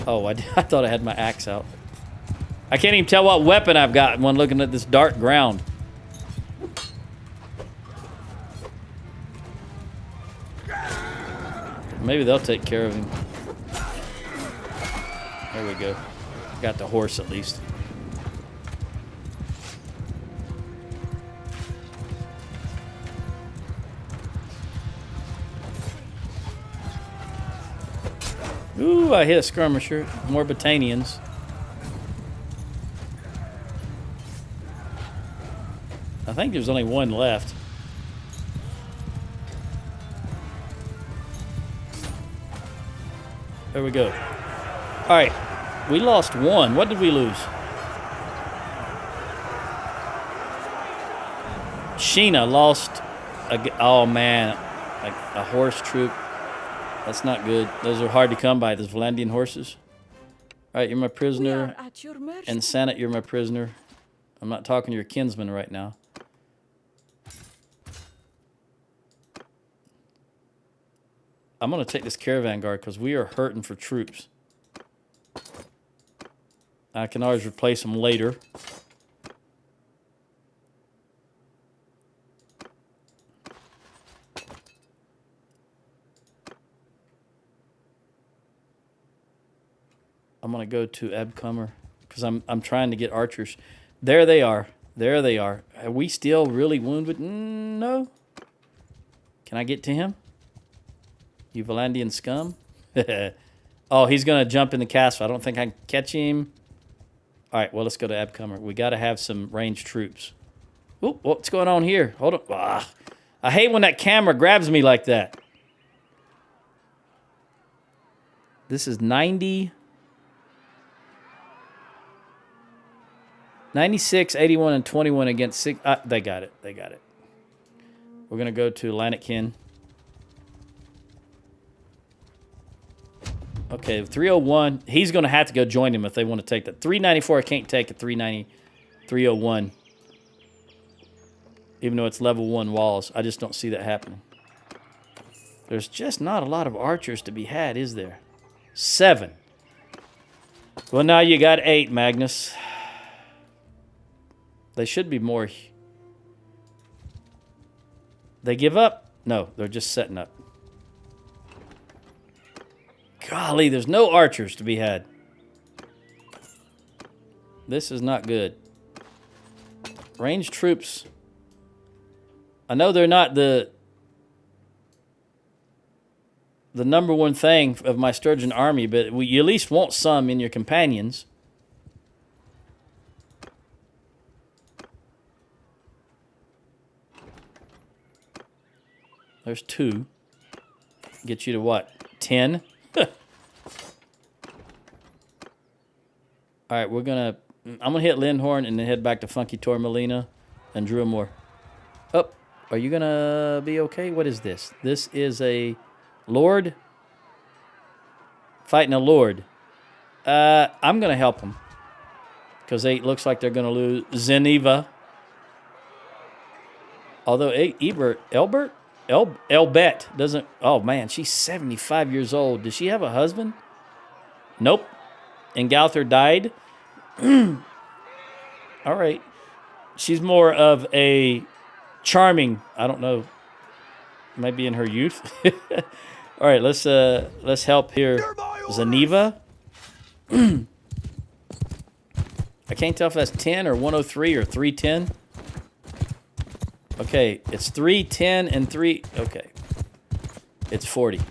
Oh, I thought I had my axe out. I can't even tell what weapon I've got when looking at this dark ground. Maybe they'll take care of him. There we go. Got the horse at least. Ooh, I hit a skirmisher. More Botanians. I think there's only one left. There we go. All right. We lost one. What did we lose? Sheena lost oh man, like a horse troop. That's not good. Those are hard to come by, those Vlandian horses. All right, you're my prisoner. At your mercy. And Sanit, you're my prisoner. I'm not talking to your kinsman right now. I'm going to take this caravan guard because we are hurting for troops. I can always replace them later. I'm going to go to Abcomer because I'm trying to get archers. There they are. There they are. Are we still really wounded? No. Can I get to him? You Vlandian scum. Oh, he's going to jump in the castle. I don't think I can catch him. All right, well, let's go to Abcomer. We got to have some ranged troops. Oop, what's going on here? Hold on. Ah, I hate when that camera grabs me like that. This is 90... 96, 81, and 21 against 6. They got it. They got it. We're going to go to Lanakin. Okay, 301. He's going to have to go join him if they want to take that. 394, I can't take it. 301. Even though it's level 1 walls. I just don't see that happening. There's just not a lot of archers to be had, is there? 7. Well, now you got 8, Magnus. They should be more. They give up? No, they're just setting up. Golly, there's no archers to be had. This is not good. Ranged troops. I know they're not the number one thing of my Sturgian army, but you at least want some in your companions. There's 2. Get you to what? 10? All right, I'm gonna hit Lindhorn and then head back to Funky Tormelina and Drumore. Oh, are you gonna be okay? What is this? This is a Lord fighting a Lord. I'm gonna help them because it looks like they're gonna lose Zeneva. Although Elbert doesn't. Oh man, she's 75 years old. Does she have a husband? Nope. And Gauther died. All right. She's more of a charming, I don't know, maybe in her youth. All right, let's help here. Zeneva. I can't tell if that's 10 or 103 or 310. Okay, it's 310 and 3. Okay. It's 40. All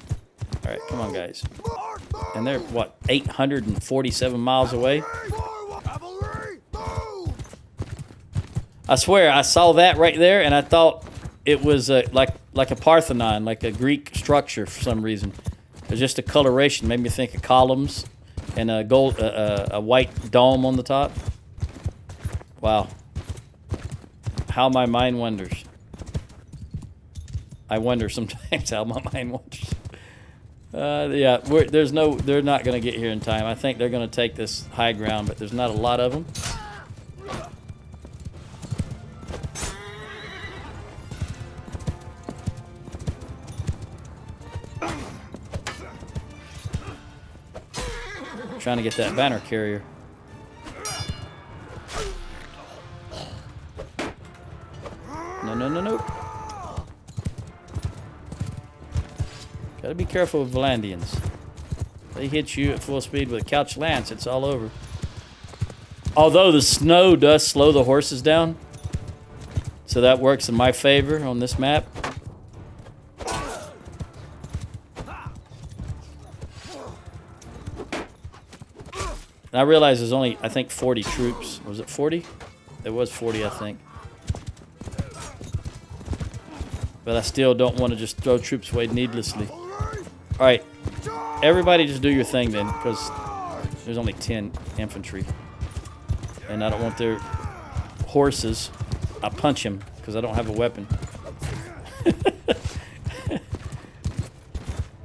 right, come on, guys. And they're, what, 847 miles away? I swear, I saw that right there, and I thought it was like a Parthenon, like a Greek structure for some reason. It was just a coloration. Made me think of columns and a white dome on the top. Wow. How my mind wanders. I wonder sometimes how my mind wanders. Yeah, they're not going to get here in time. I think they're going to take this high ground, but there's not a lot of them. Trying to get that banner carrier. No. Gotta be careful with Vlandians. They hit you at full speed with a couch lance, it's all over. Although the snow does slow the horses down, so that works in my favor on this map. And I realize there's only, I think, 40 troops. Was it 40? It was 40, I think. But I still don't want to just throw troops away needlessly. All right, everybody just do your thing then, because there's only 10 infantry. And I don't want their horses. I punch him because I don't have a weapon.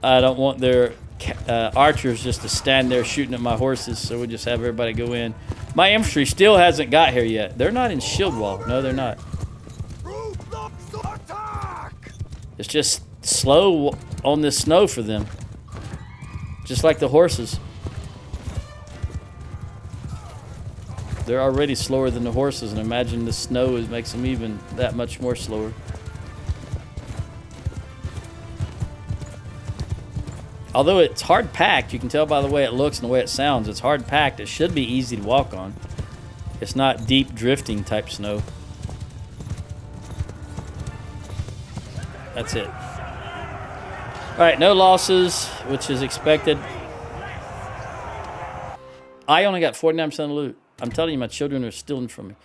I don't want their archers just to stand there shooting at my horses, so we just have everybody go in. My infantry still hasn't got here yet. They're not in shield wall. No, they're not. It's just slow on this snow for them. Just like the horses. They're already slower than the horses, and imagine the snow makes them even that much more slower. Although it's hard packed, you can tell by the way it looks and the way it sounds. It's hard packed. It should be easy to walk on. It's not deep drifting type snow. That's it. All right, no losses, which is expected. I only got 49% of the loot. I'm telling you, my children are stealing from me.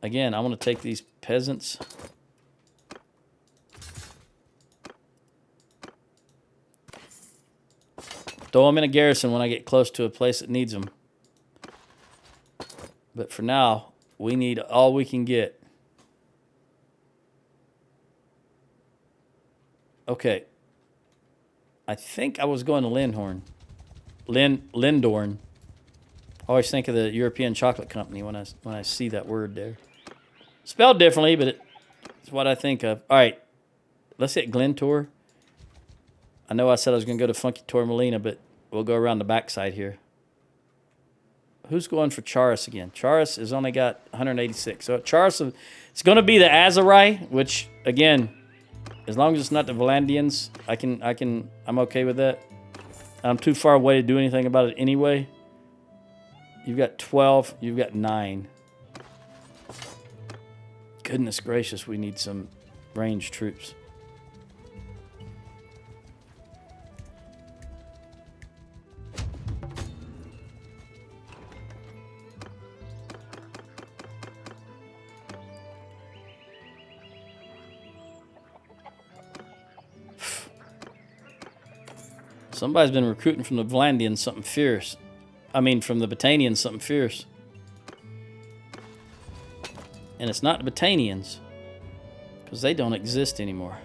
Again, I want to take these peasants. Throw them in a garrison when I get close to a place that needs them. But for now, we need all we can get. Okay. I think I was going to Lindhorn. Lindorn. I always think of the European Chocolate Company when I see that word there. Spelled differently, but it's what I think of. All right. Let's hit Glentor. I know I said I was going to go to Funky Tormelina, but we'll go around the backside here. Who's going for Charis again? Charis has only got 186. So Charis, it's going to be the Azurai, which, again, as long as it's not the Vlandians, I'm okay with that. I'm too far away to do anything about it anyway. You've got 12. You've got 9. Goodness gracious, we need some ranged troops. Somebody's been recruiting from the Vlandians something fierce. I mean, from the Botanians something fierce. And it's not the Botanians, because they don't exist anymore.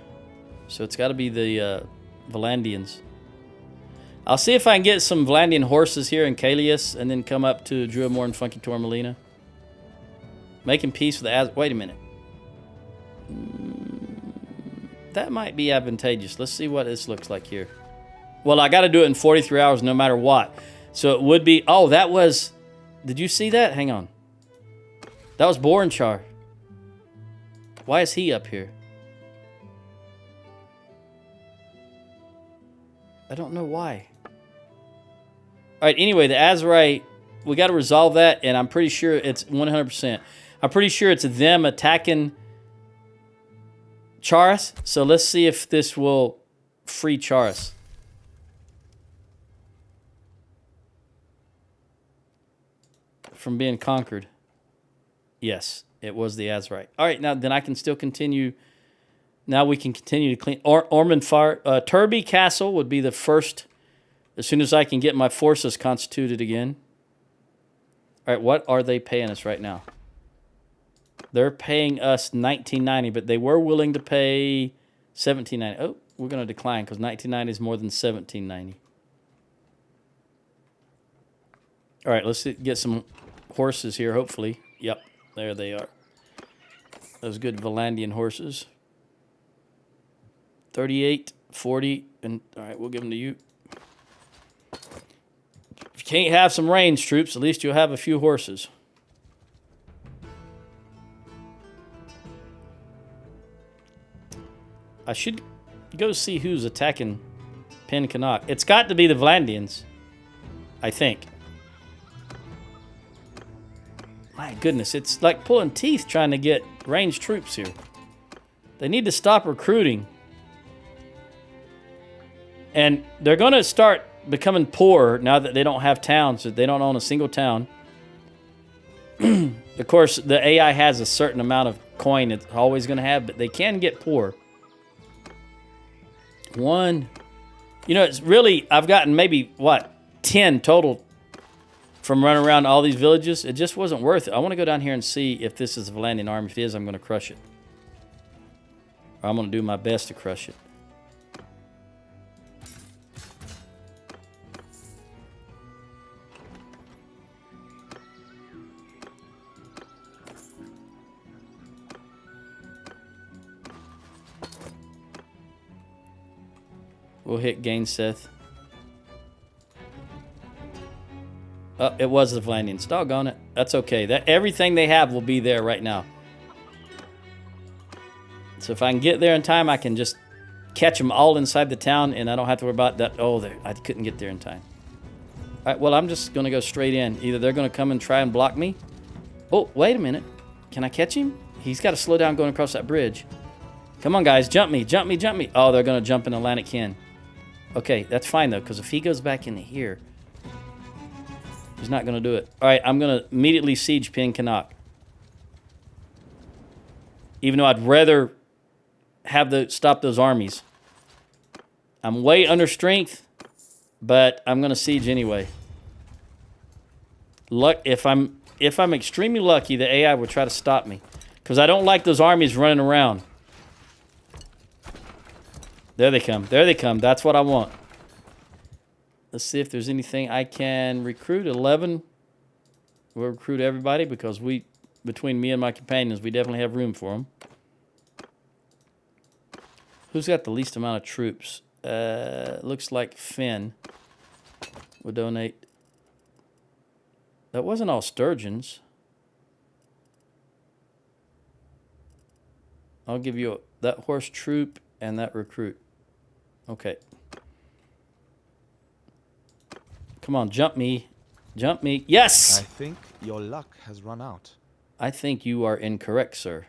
So it's got to be the Vlandians. I'll see if I can get some Vlandian horses here in Kalius, and then come up to Druamore and Funky Tormelina. Making peace with the... Wait a minute. That might be advantageous. Let's see what this looks like here. Well, I got to do it in 43 hours no matter what. So it would be... Oh, that was... Did you see that? Hang on. That was Borenchar. Why is he up here? I don't know why. All right, anyway, the Azurai, we got to resolve that, and I'm pretty sure it's 100%. I'm pretty sure it's them attacking Charis. So let's see if this will free Charis. From being conquered. Yes, it was the Azurai. All right, now then I can still continue. Now we can continue to clean. Ormondfire. Turby Castle would be the first as soon as I can get my forces constituted again. All right, what are they paying us right now? They're paying us $19.90, but they were willing to pay $17.90. Oh, we're going to decline because $19.90 is more than $17.90. All right, let's get some horses here, hopefully. Yep, there they are. Those good Vlandian horses. 38, 40, and all right, we'll give them to you. If you can't have some range troops, at least you'll have a few horses. I should go see who's attacking Pen Canuck. It's got to be the Vlandians, I think. My goodness, it's like pulling teeth trying to get ranged troops here. They need to stop recruiting. And they're going to start becoming poor now that they don't have towns. They don't own a single town. Of course, the AI has a certain amount of coin it's always going to have, but they can get poor. One, you know, it's really, I've gotten maybe, 10 total from running around all these villages. It just wasn't worth it. I want to go down here and see if this is a Vlandian army. If it is, I'm going to crush it. Or I'm going to do my best to crush it. We'll hit Gainseth. Oh, it was the Vlandians. Doggone it. That's okay. Everything they have will be there right now. So if I can get there in time, I can just catch them all inside the town, and I don't have to worry about that. Oh, I couldn't get there in time. All right, well, I'm just going to go straight in. Either they're going to come and try and block me. Oh, wait a minute. Can I catch him? He's got to slow down going across that bridge. Come on, guys. Jump me. Jump me. Jump me. Oh, they're going to jump in Atlantic Ken. Okay, that's fine, though, because if he goes back into here, he's not going to do it. All right, I'm going to immediately siege Pen Canuck. Even though I'd rather have stop those armies. I'm way under strength, but I'm going to siege anyway. If I'm extremely lucky, the AI will try to stop me, because I don't like those armies running around. There they come. There they come. That's what I want. Let's see if there's anything I can recruit. 11. We'll recruit everybody because between me and my companions, we definitely have room for them. Who's got the least amount of troops? Looks like Finn will donate. That wasn't all Sturgians. I'll give you that horse troop and that recruit. Okay. Come on, jump me. Jump me. Yes! I think your luck has run out. I think you are incorrect, sir.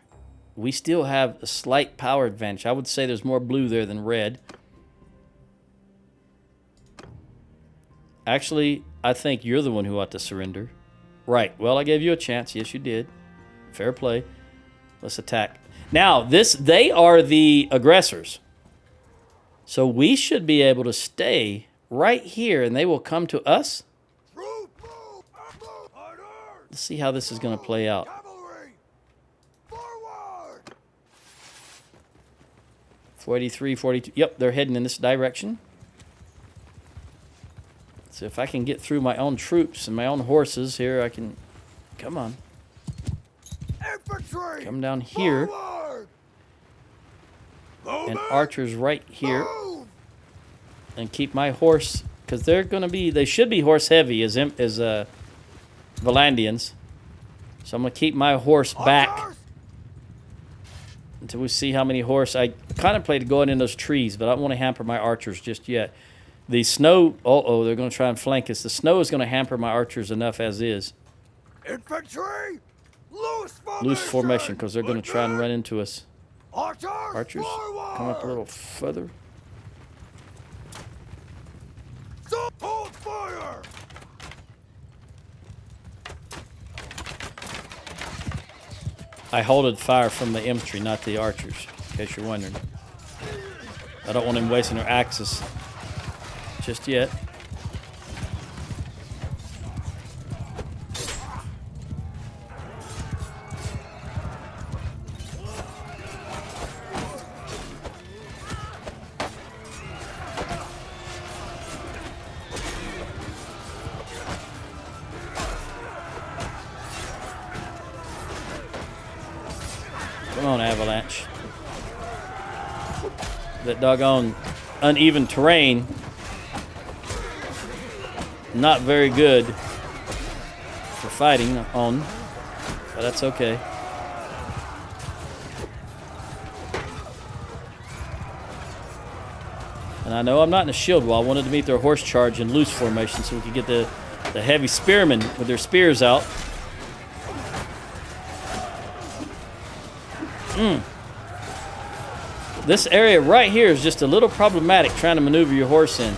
We still have a slight power advantage. I would say there's more blue there than red. Actually, I think you're the one who ought to surrender. Right. Well, I gave you a chance. Yes, you did. Fair play. Let's attack. Now, they are the aggressors. So we should be able to stay right here, and they will come to us. Let's see how this is going to play out. 43, 42. Yep, they're heading in this direction. So if I can get through my own troops and my own horses here, I can... Come on. Infantry! Come down here. And archers right here. And keep my horse... Because they're going to be... They should be horse heavy as Vlandians. So I'm going to keep my horse back until we see how many horse... I contemplated going in those trees, but I don't want to hamper my archers just yet. The snow... Uh-oh, they're going to try and flank us. The snow is going to hamper my archers enough as is. Infantry! Loose formation, because they're going to try and run into us. Archers, come up a little further. Hold fire! I holded fire from the infantry, not the archers, in case you're wondering. I don't want them wasting their axes just yet. Come on, Avalanche. That doggone uneven terrain, not very good for fighting on, but that's okay. And I know I'm not in a shield wall. I wanted to meet their horse charge in loose formation so we could get the heavy spearmen with their spears out. This area right here is just a little problematic trying to maneuver your horse in.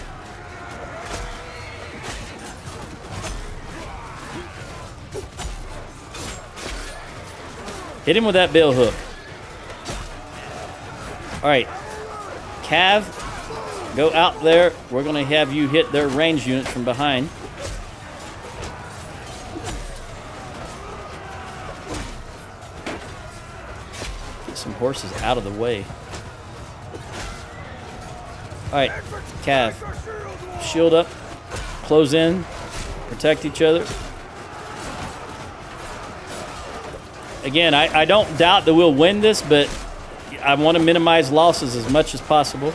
Hit him with that bill hook. All right, Cav, go out there. We're going to have you hit their range units from behind. Get some horses out of the way. All right, Cav, shield up, close in, protect each other. Again, I don't doubt that we'll win this, but I want to minimize losses as much as possible.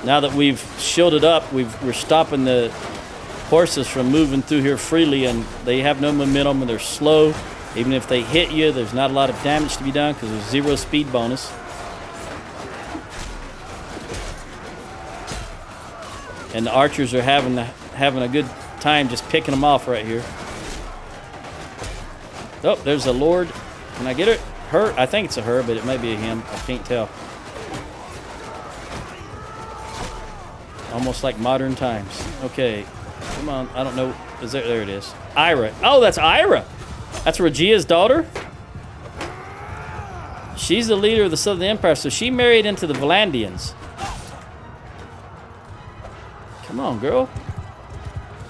Now that we've shielded up, we're stopping the horses from moving through here freely, and they have no momentum and they're slow. Even if they hit you, there's not a lot of damage to be done because there's 0 speed bonus. And the archers are having a good time just picking them off right here. Oh, there's a lord. Can I get it? Her? I think it's a her, but it may be a him. I can't tell. Almost like modern times. Okay. Come on, I don't know. Is there it is. Ira. Oh, that's Ira. That's Regia's daughter. She's the leader of the Southern Empire, so she married into the Vlandians. Come on, girl.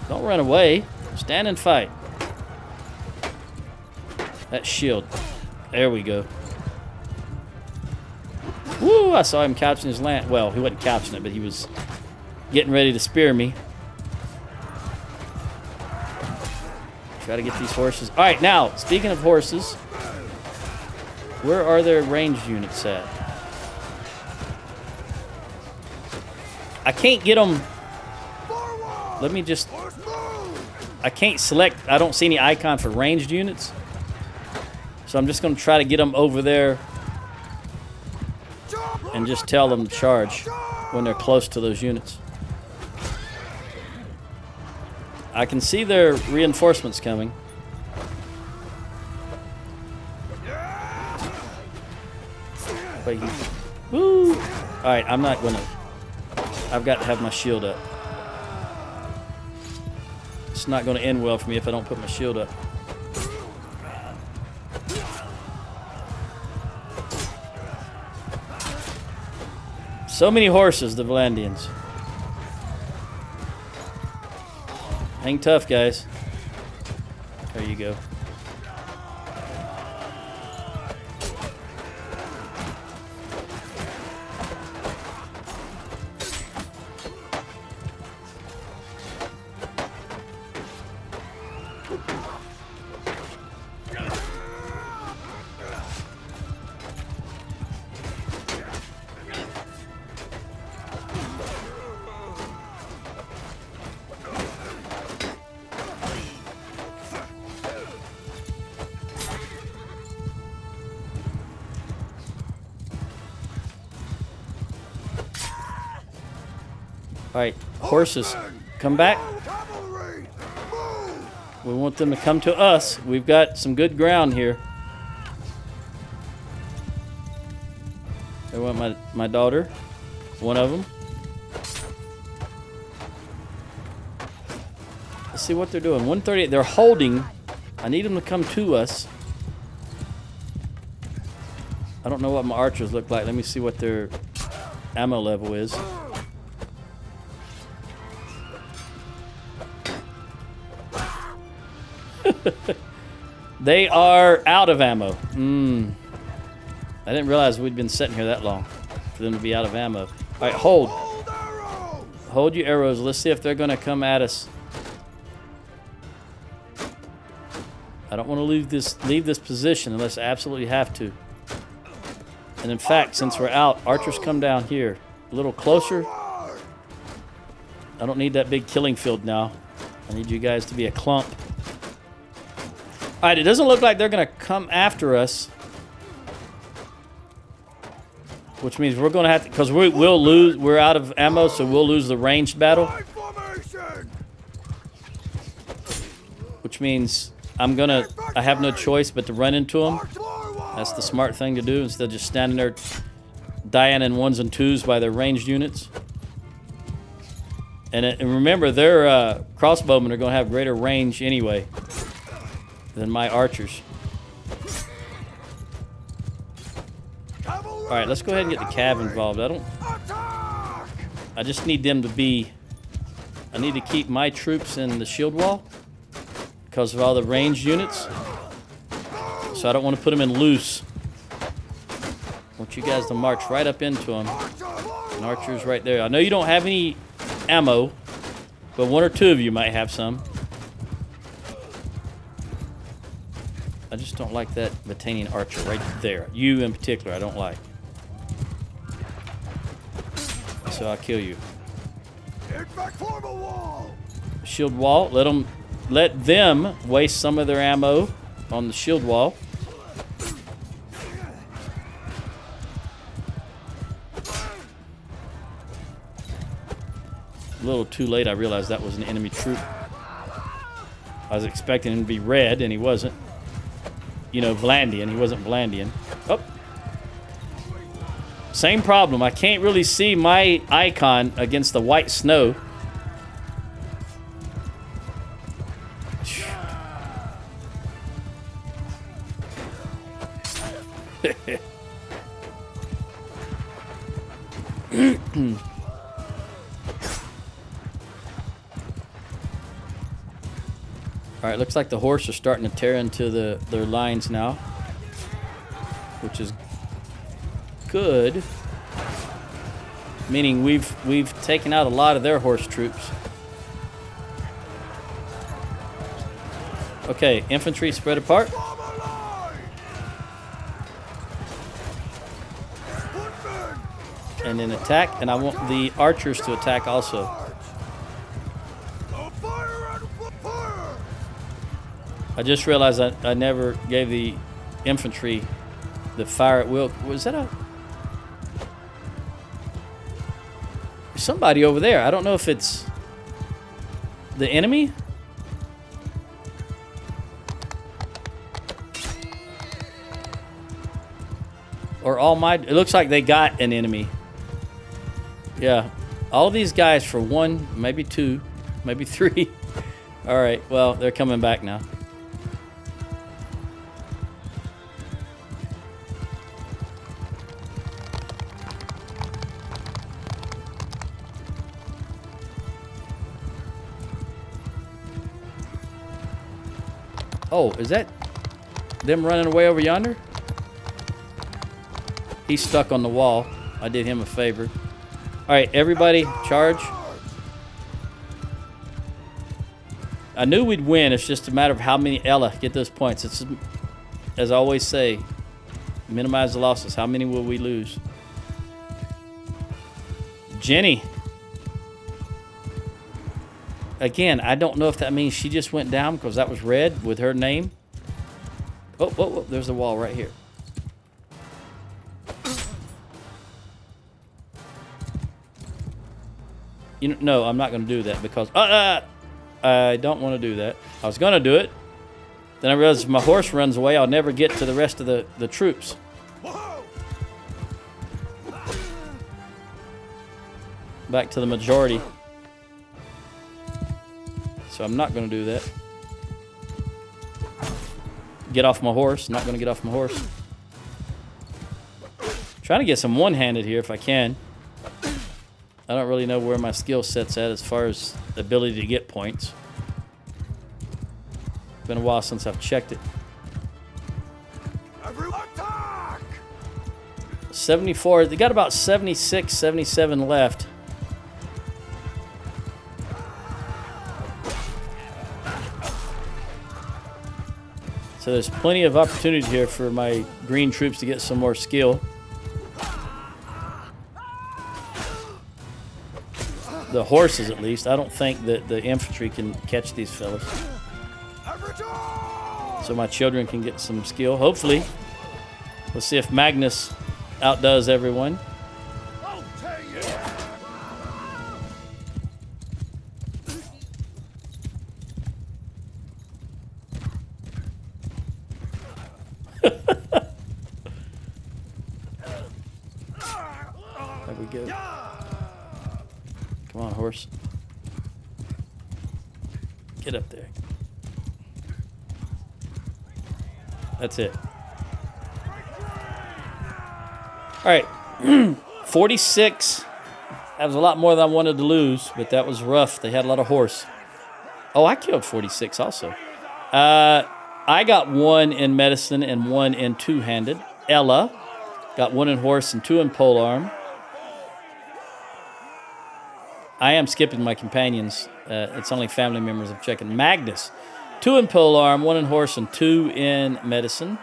Don't run away. Stand and fight. That shield. There we go. Woo, I saw him couching his lance. Well, he wasn't couching it, but he was getting ready to spear me. Try to get these horses. All right, now, speaking of horses, where are their ranged units at? I can't get them. Let me just... I can't select. I don't see any icon for ranged units. So I'm just going to try to get them over there and just tell them to charge when they're close to those units. I can see their reinforcements coming. Wait, woo! Alright, I'm not gonna... I've got to have my shield up. It's not gonna end well for me if I don't put my shield up. So many horses, the Vlandians. Hang tough, guys. There you go. Alright, horses, come back. We want them to come to us. We've got some good ground here. I want my daughter, one of them. Let's see what they're doing. 138, they're holding. I need them to come to us. I don't know what my archers look like. Let me see what their ammo level is. They are out of ammo. I didn't realize we'd been sitting here that long for them to be out of ammo. All right, hold. Hold your arrows. Let's see if they're going to come at us. I don't want to leave this position unless I absolutely have to. And in fact, since we're out, archers come down here. A little closer. I don't need that big killing field now. I need you guys to be a clump. All right, it doesn't look like they're going to come after us. Which means we're going to have to... Because we'll lose... We're out of ammo, so we'll lose the ranged battle. Which means I have no choice but to run into them. That's the smart thing to do instead of just standing there dying in ones and twos by their ranged units. And remember, their crossbowmen are going to have greater range anyway than my archers. Alright, let's go ahead and get the cav involved. I just need them to be... I need to keep my troops in the shield wall because of all the ranged units. So I don't want to put them in loose. I want you guys to march right up into them. And archers right there. I know you don't have any ammo, but one or two of you might have some. I just don't like that Battanian archer right there. You in particular, I don't like. So I'll kill you. Shield wall. Let them waste some of their ammo on the shield wall. A little too late, I realized that was an enemy troop. I was expecting him to be red, and he wasn't. You know, Vlandian. He wasn't Vlandian. Oh. Same problem. I can't really see my icon against the white snow. Alright, looks like the horse are starting to tear into their lines now, which is good. Meaning we've taken out a lot of their horse troops. Okay, infantry spread apart. Form a line! Footmen! And then attack. And I want the archers to attack also. Fire and fire! I just realized I never gave the infantry the fire at will. Was that a... There's somebody over there. I don't know if it's the enemy. Or all my... It looks like they got an enemy. Yeah. All these guys for 1, maybe 2, maybe 3. All right. Well, they're coming back now. Oh, is that them running away over yonder? He's stuck on the wall. I did him a favor. All right, everybody, charge. I knew we'd win. It's just a matter of how many Ella get those points. It's, as I always say, minimize the losses. How many will we lose? Jenny. Again, I don't know if that means she just went down because that was red with her name. Oh, oh, oh, there's the wall right here. You know, no, I'm not going to do that because I don't want to do that. I was going to do it. Then I realized if my horse runs away, I'll never get to the rest of the troops. Back to the majority. So I'm not going to do that. Get off my horse. Not going to get off my horse. Trying to get some one-handed here if I can. I don't really know where my skill set's at as far as the ability to get points. Been a while since I've checked it. Attack! 74. They got about 76, 77 left. So there's plenty of opportunity here for my green troops to get some more skill. The horses, at least. I don't think that the infantry can catch these fellas. So my children can get some skill, hopefully. Let's see if Magnus outdoes everyone. There we go. Come on, horse. Get up there. That's it. All right. 46. That was a lot more than I wanted to lose, but that was rough. They had a lot of horse. Oh, I killed 46 also. I got 1 in medicine and 1 in two-handed. Ella got 1 in horse and 2 in polearm. I am skipping my companions. It's only family members I'm checking. Magnus, 2 in polearm, 1 in horse, and 2 in medicine.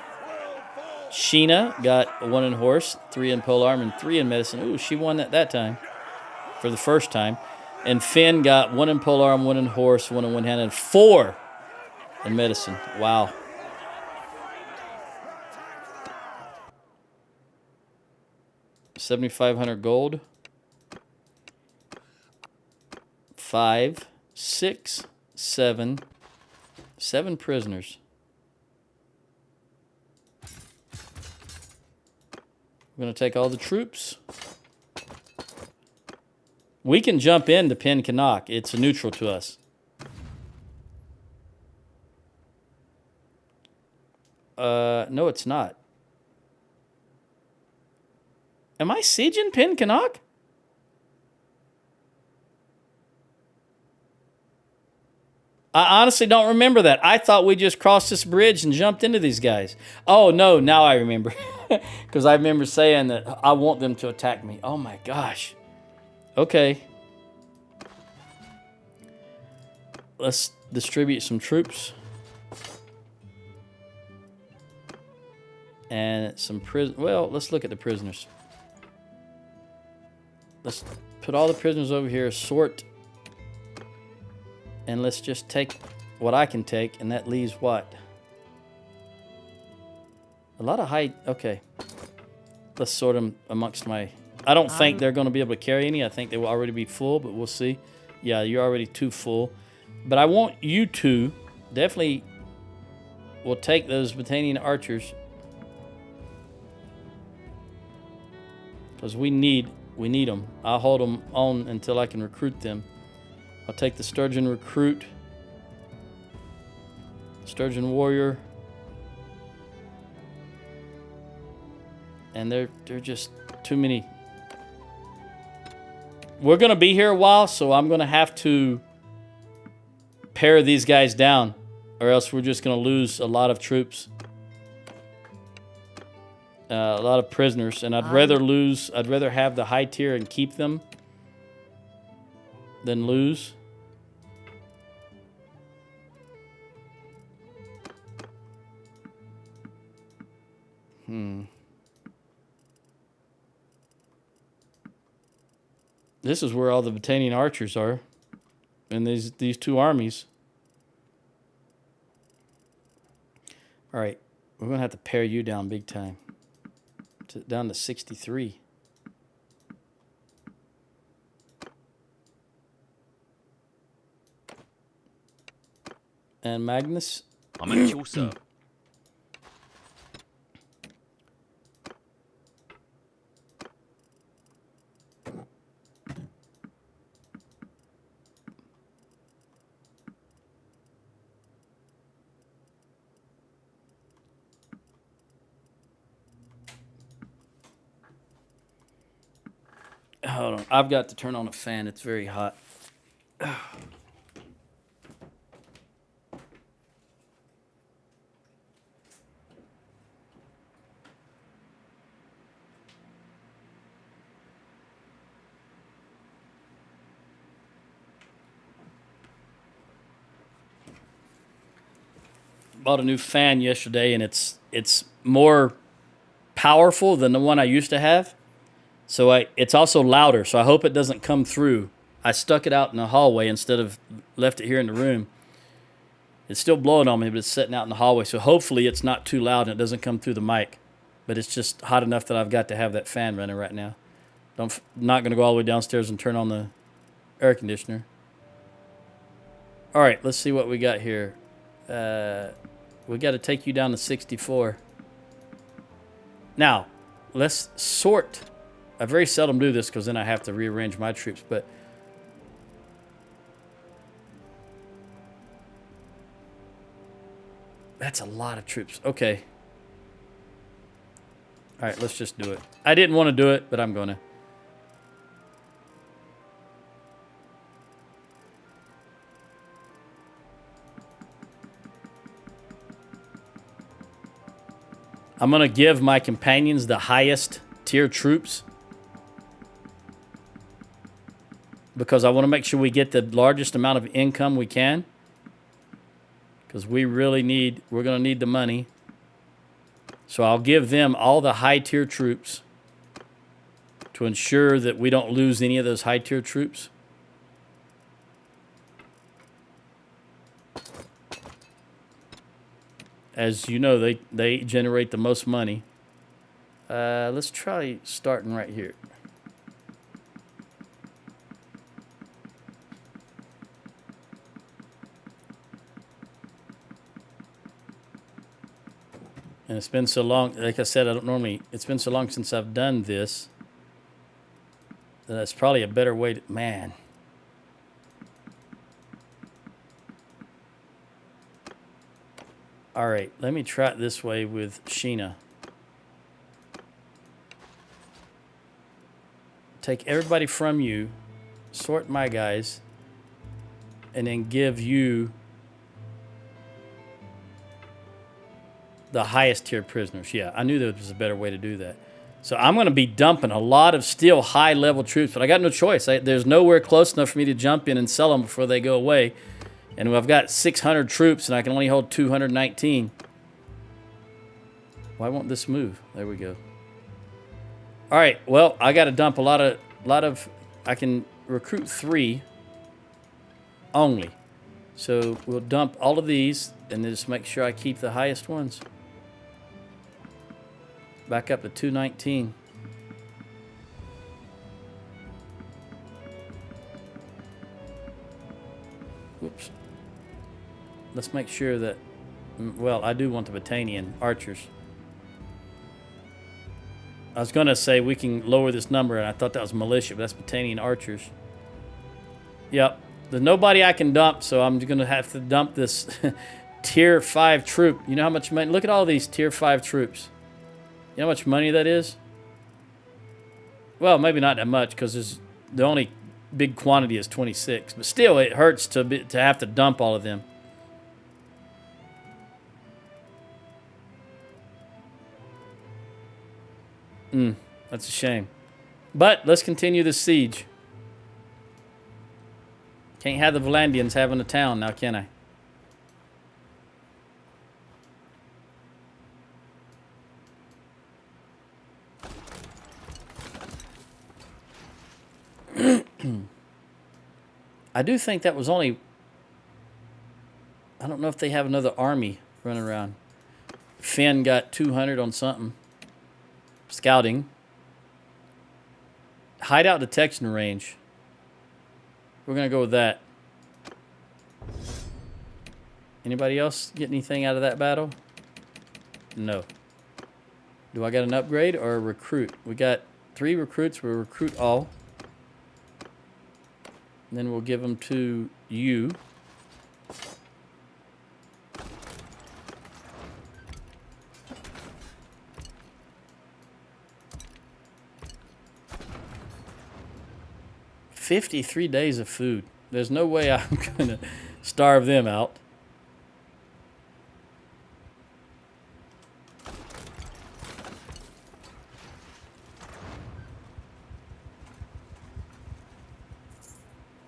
Sheena got 1 in horse, 3 in polearm, and 3 in medicine. Ooh, she won that time for the first time. And Finn got 1 in polearm, 1 in horse, 1 in one-handed, and 4 in medicine. Wow. $7,500 gold. 5, 6, 7 prisoners. We're going to take all the troops. We can jump into Pen Canuck. It's a neutral to us. No, it's not. Am I sieging Pen Canuck? I honestly don't remember that. I thought we just crossed this bridge and jumped into these guys. Oh, no, now I remember. Because I remember saying that I want them to attack me. Oh, my gosh. Okay. Let's distribute some troops. And some well, let's look at the prisoners. Let's put all the prisoners over here, sort, and let's just take what I can take, and that leaves what? A lot of high... Okay. Let's sort them amongst my... I don't think they're going to be able to carry any. I think they will already be full, but we'll see. Yeah, you're already too full. But I want you to definitely... We'll take those Vlandian archers. Because we need them. I'll hold them on until I can recruit them. I'll take the Sturgian recruit. Sturgian warrior. And they're just too many. We're going to be here a while, so I'm going to have to pare these guys down, or else we're just going to lose a lot of troops. A lot of prisoners, and I'd rather have the high tier and keep them than lose. This is where all the Vlandian archers are, and these two armies. All right, we're gonna have to pare you down big time, down to 63. And Magnus. I'm at your sir. Hold on. I've got to turn on a fan. It's very hot. Bought a new fan yesterday, and it's more powerful than the one I used to have. So it's also louder, so I hope it doesn't come through. I stuck it out in the hallway instead of left it here in the room. It's still blowing on me, but it's sitting out in the hallway, so hopefully it's not too loud and it doesn't come through the mic. But it's just hot enough that I've got to have that fan running right now. Not going to go all the way downstairs and turn on the air conditioner. All right, let's see what we got here. We got to take you down to 64. Now, let's sort... I very seldom do this because then I have to rearrange my troops, but that's a lot of troops. Okay. All right, let's just do it. I didn't want to do it, but I'm going to. I'm going to give my companions the highest tier troops, because I want to make sure we get the largest amount of income we can, because we're going to need the money. So I'll give them all the high tier troops to ensure that we don't lose any of those high tier troops. As you know, they generate the most money. Let's try starting right here. And it's been so long, like I said, it's been so long since I've done this that that's probably a better way to, man. All right, let me try it this way with Sheena. Take everybody from you, sort my guys, and then give you the highest tier prisoners. Yeah, I knew there was a better way to do that. So I'm going to be dumping a lot of still high level troops, but I got no choice. There's nowhere close enough for me to jump in and sell them before they go away. And I've got 600 troops and I can only hold 219. Why won't this move? There we go. All right. Well, I got to dump a lot of. I can recruit 3 only. So we'll dump all of these and then just make sure I keep the highest ones. Back up to 219. Whoops. Let's make sure that, well, I do want the Vlandian archers. I was going to say we can lower this number, and I thought that was militia, but that's Vlandian archers. Yep. There's nobody I can dump, so I'm going to have to dump this tier 5 troop. You know how much money? Look at all these tier 5 troops. You know how much money that is? Well, maybe not that much, because the only big quantity is 26. But still, it hurts to have to dump all of them. That's a shame. But let's continue the siege. Can't have the Vlandians having a town now, can I? I do think that was only... I don't know if they have another army running around. Finn got 200 on something. Scouting. Hideout detection range. We're going to go with that. Anybody else get anything out of that battle? No. Do I got an upgrade or a recruit? We got 3 recruits. We'll recruit all. And then we'll give them to you. $53 days of food. There's no way I'm going to starve them out.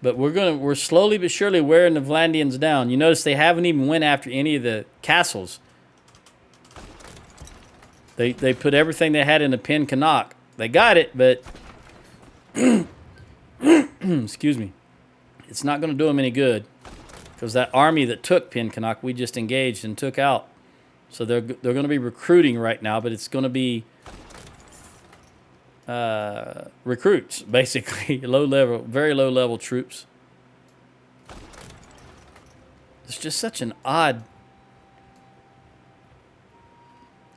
But we're slowly but surely wearing the Vlandians down. You notice they haven't even went after any of the castles. They put everything they had in the Pen Canuck. They got it, but excuse me. It's not going to do them any good because that army that took Pen Canuck we just engaged and took out. So they're going to be recruiting right now, but it's going to be recruits, basically. Low level, very low level troops. It's just such an odd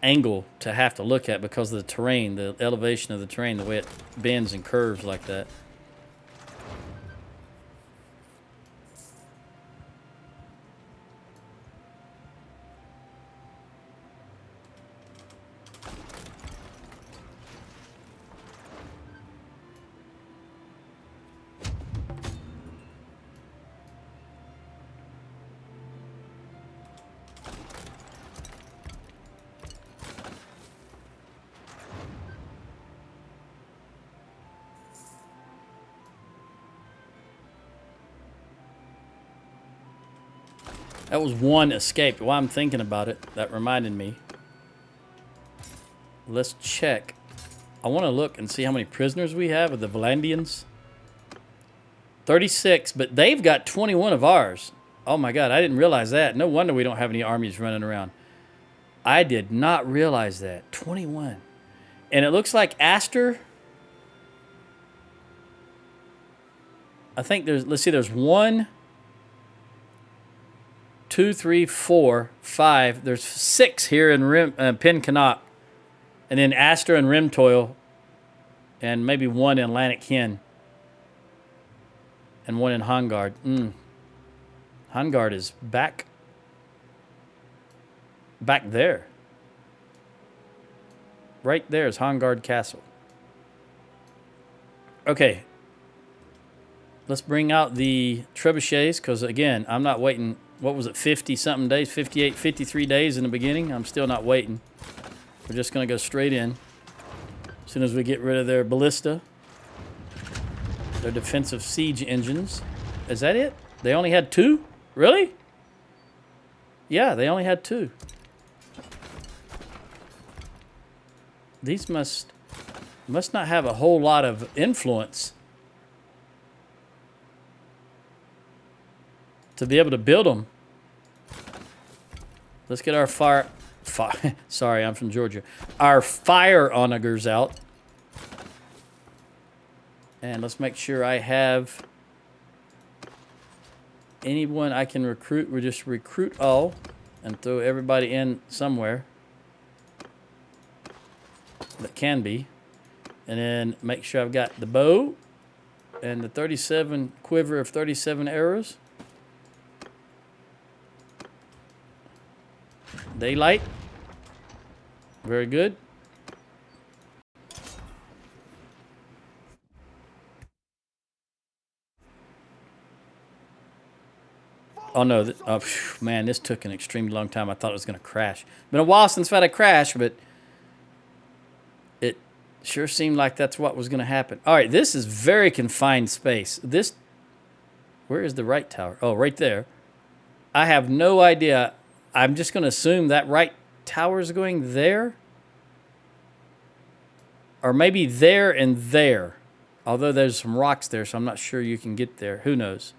angle to have to look at because of the terrain, the elevation of the terrain, the way it bends and curves like that. That was one escape. While I'm thinking about it, that reminded me. Let's check. I want to look and see how many prisoners we have of the Vlandians. 36, but they've got 21 of ours. Oh my God, I didn't realize that. No wonder we don't have any armies running around. I did not realize that. 21. And it looks like Astor. I think there's, let's see, there's 1, 2, 3, 4, 5. There's 6 here in Pen Canuck. And then Astor and Rimtoil. And maybe 1 in Lanark Hen. And 1 in Hangard. Hangard is back there. Right there is Hangard Castle. Okay. Let's bring out the trebuchets, because again, I'm not waiting. What was it, 50-something days? 58, 53 days in the beginning? I'm still not waiting. We're just going to go straight in. As soon as we get rid of their ballista. Their defensive siege engines. Is that it? They only had 2? Really? Yeah, they only had 2. These must not have a whole lot of influence to be able to build them. Let's get our fire. Sorry, I'm from Georgia. Our fire onagers out. And let's make sure I have anyone I can recruit. We'll just recruit all and throw everybody in somewhere that can be. And then make sure I've got the bow and the 37 quiver of 37 arrows. Daylight. Very good. Oh no, man, this took an extremely long time. I thought it was going to crash. Been a while since I've had a crash, but it sure seemed like that's what was going to happen. All right, this is very confined space. Where is the right tower? Oh, right there. I have no idea. I'm just going to assume that right tower is going there. Or maybe there and there. Although there's some rocks there, so I'm not sure you can get there. Who knows?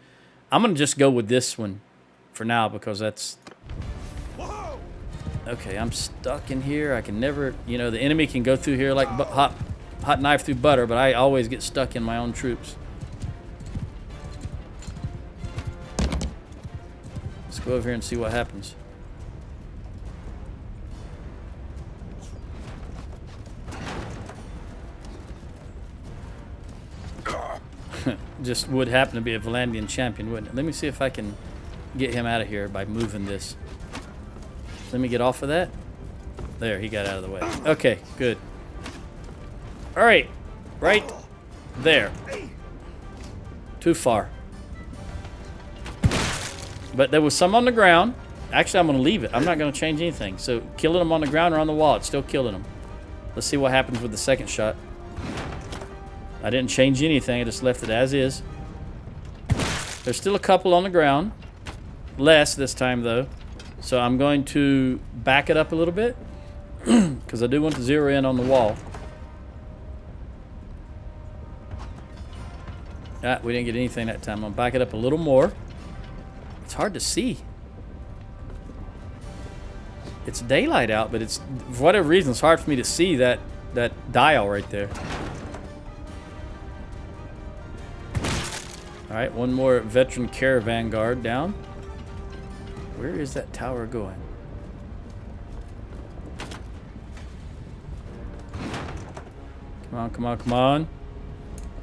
I'm going to just go with this one for now because that's... Okay, I'm stuck in here. I can never... You know, the enemy can go through here like hot knife through butter, but I always get stuck in my own troops. Let's go over here and see what happens. Just would happen to be a Vlandian champion, wouldn't it? Let me see if I can get him out of here by moving this. Let me get off of that. There, he got out of the way. Okay, good. All right, right there. Too far. But there was some on the ground. Actually, I'm going to leave it. I'm not going to change anything. So killing them on the ground or on the wall, it's still killing them. Let's see what happens with the second shot. I didn't change anything. I just left it as is. There's still a couple on the ground. Less this time, though. So I'm going to back it up a little bit. Because I do want to zero in on the wall. Ah, we didn't get anything that time. I'm going to back it up a little more. It's hard to see. It's daylight out, but it's, for whatever reason, it's hard for me to see that dial right there. All right, one more veteran caravan guard down. Where is that tower going? Come on, come on, come on.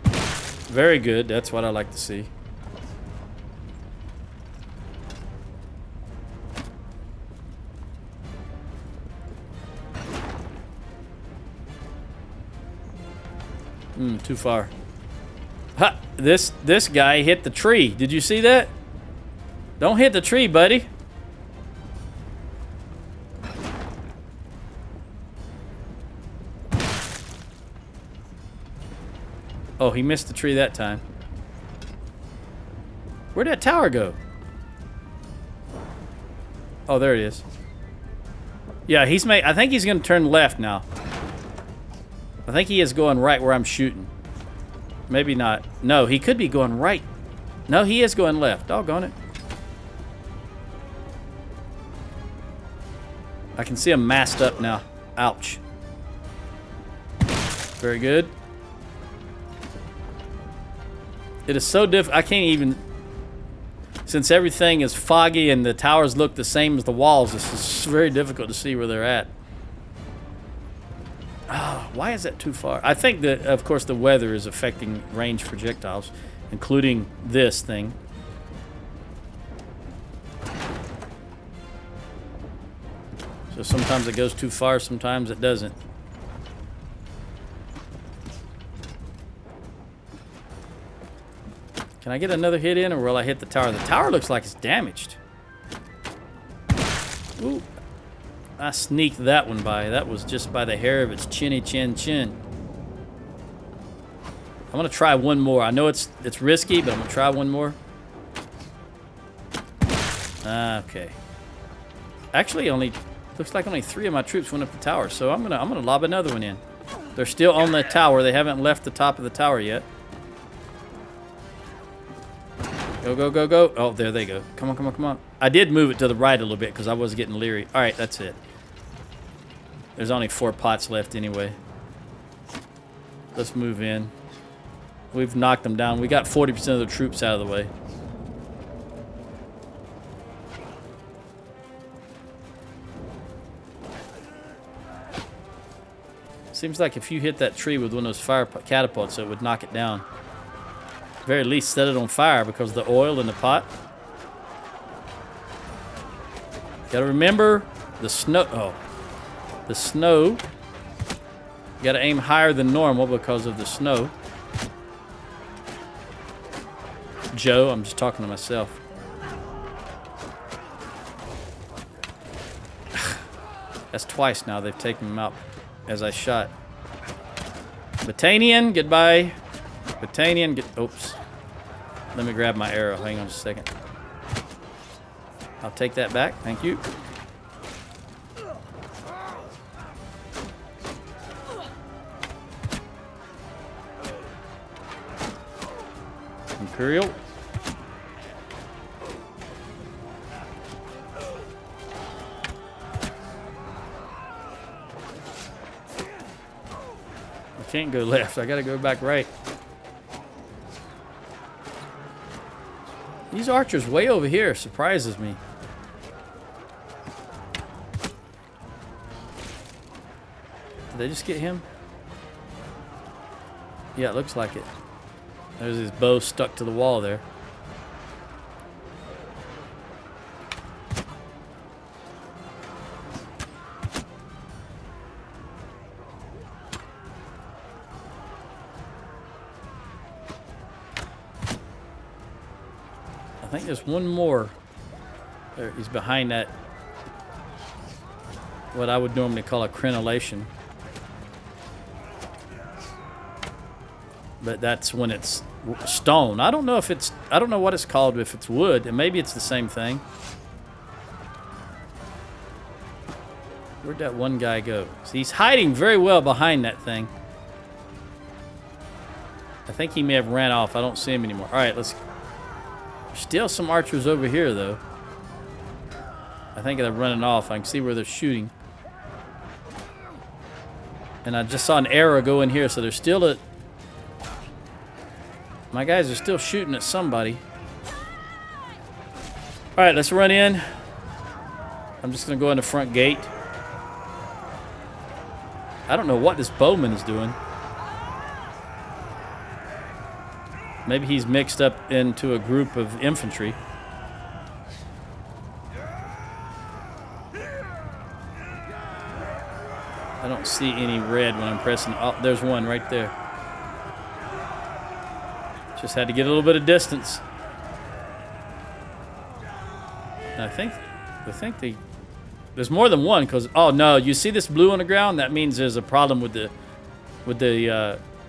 Very good. That's what I like to see. Too far. Ha! This guy hit the tree. Did you see that? Don't hit the tree, buddy. Oh, he missed the tree that time. Where'd that tower go? Oh, there it is. Yeah, I think he's gonna turn left now. I think he is going right where I'm shooting. Maybe not. No, he could be going right. No, he is going left. Doggone it. I can see him masked up now. Ouch. Very good. It is so difficult. I can't even... Since everything is foggy and the towers look the same as the walls, it's very difficult to see where they're at. Oh, why is that too far? I think that, of course, the weather is affecting range projectiles, including this thing. So sometimes it goes too far, sometimes it doesn't. Can I get another hit in, or will I hit the tower? The tower looks like it's damaged. Ooh. I sneaked that one by. That was just by the hair of its chinny chin chin. I'm gonna try one more. I know it's risky, but I'm gonna try one more. Okay. Actually, looks like only 3 of my troops went up the tower, so I'm gonna lob another one in. They're still on the tower. They haven't left the top of the tower yet. Go, go, go, go. Oh, there they go. Come on, come on, come on. I did move it to the right a little bit because I was getting leery. All right, that's it. There's only 4 pots left anyway. Let's move in. We've knocked them down. We got 40% of the troops out of the way. Seems like if you hit that tree with one of those fire catapults, it would knock it down. At the very least, set it on fire because of the oil in the pot. Gotta remember the snow. Oh, the snow. You gotta aim higher than normal because of the snow. Joe, I'm just talking to myself. That's twice now they've taken him out as I shot. Battanian, goodbye. Battanian, get. Oops. Let me grab my arrow. Hang on just a second. I'll take that back. Thank you. Imperial. I can't go left. I gotta go back right. These archers way over here surprises me. Did they just get him? Yeah, it looks like it. There's his bow stuck to the wall there. I think there's one more. There, he's behind that, what I would normally call a crenellation. But that's when it's stone. I don't know if it's, I don't know what it's called if it's wood, and maybe it's the same thing. Where'd that one guy go? So he's hiding very well behind that thing. I think he may have ran off. I don't see him anymore. All right, let's. Still some archers over here, though. I think they're running off. I can see where they're shooting. And I just saw an arrow go in here, so they're still at. My guys are still shooting at somebody. All right, let's run in. I'm just going to go in the front gate. I don't know what this bowman is doing. Maybe he's mixed up into a group of infantry. I don't see any red when I'm pressing. Oh, there's one right there. Just had to get a little bit of distance. And I think there's more than one because, oh no, you see this blue on the ground? That means there's a problem with the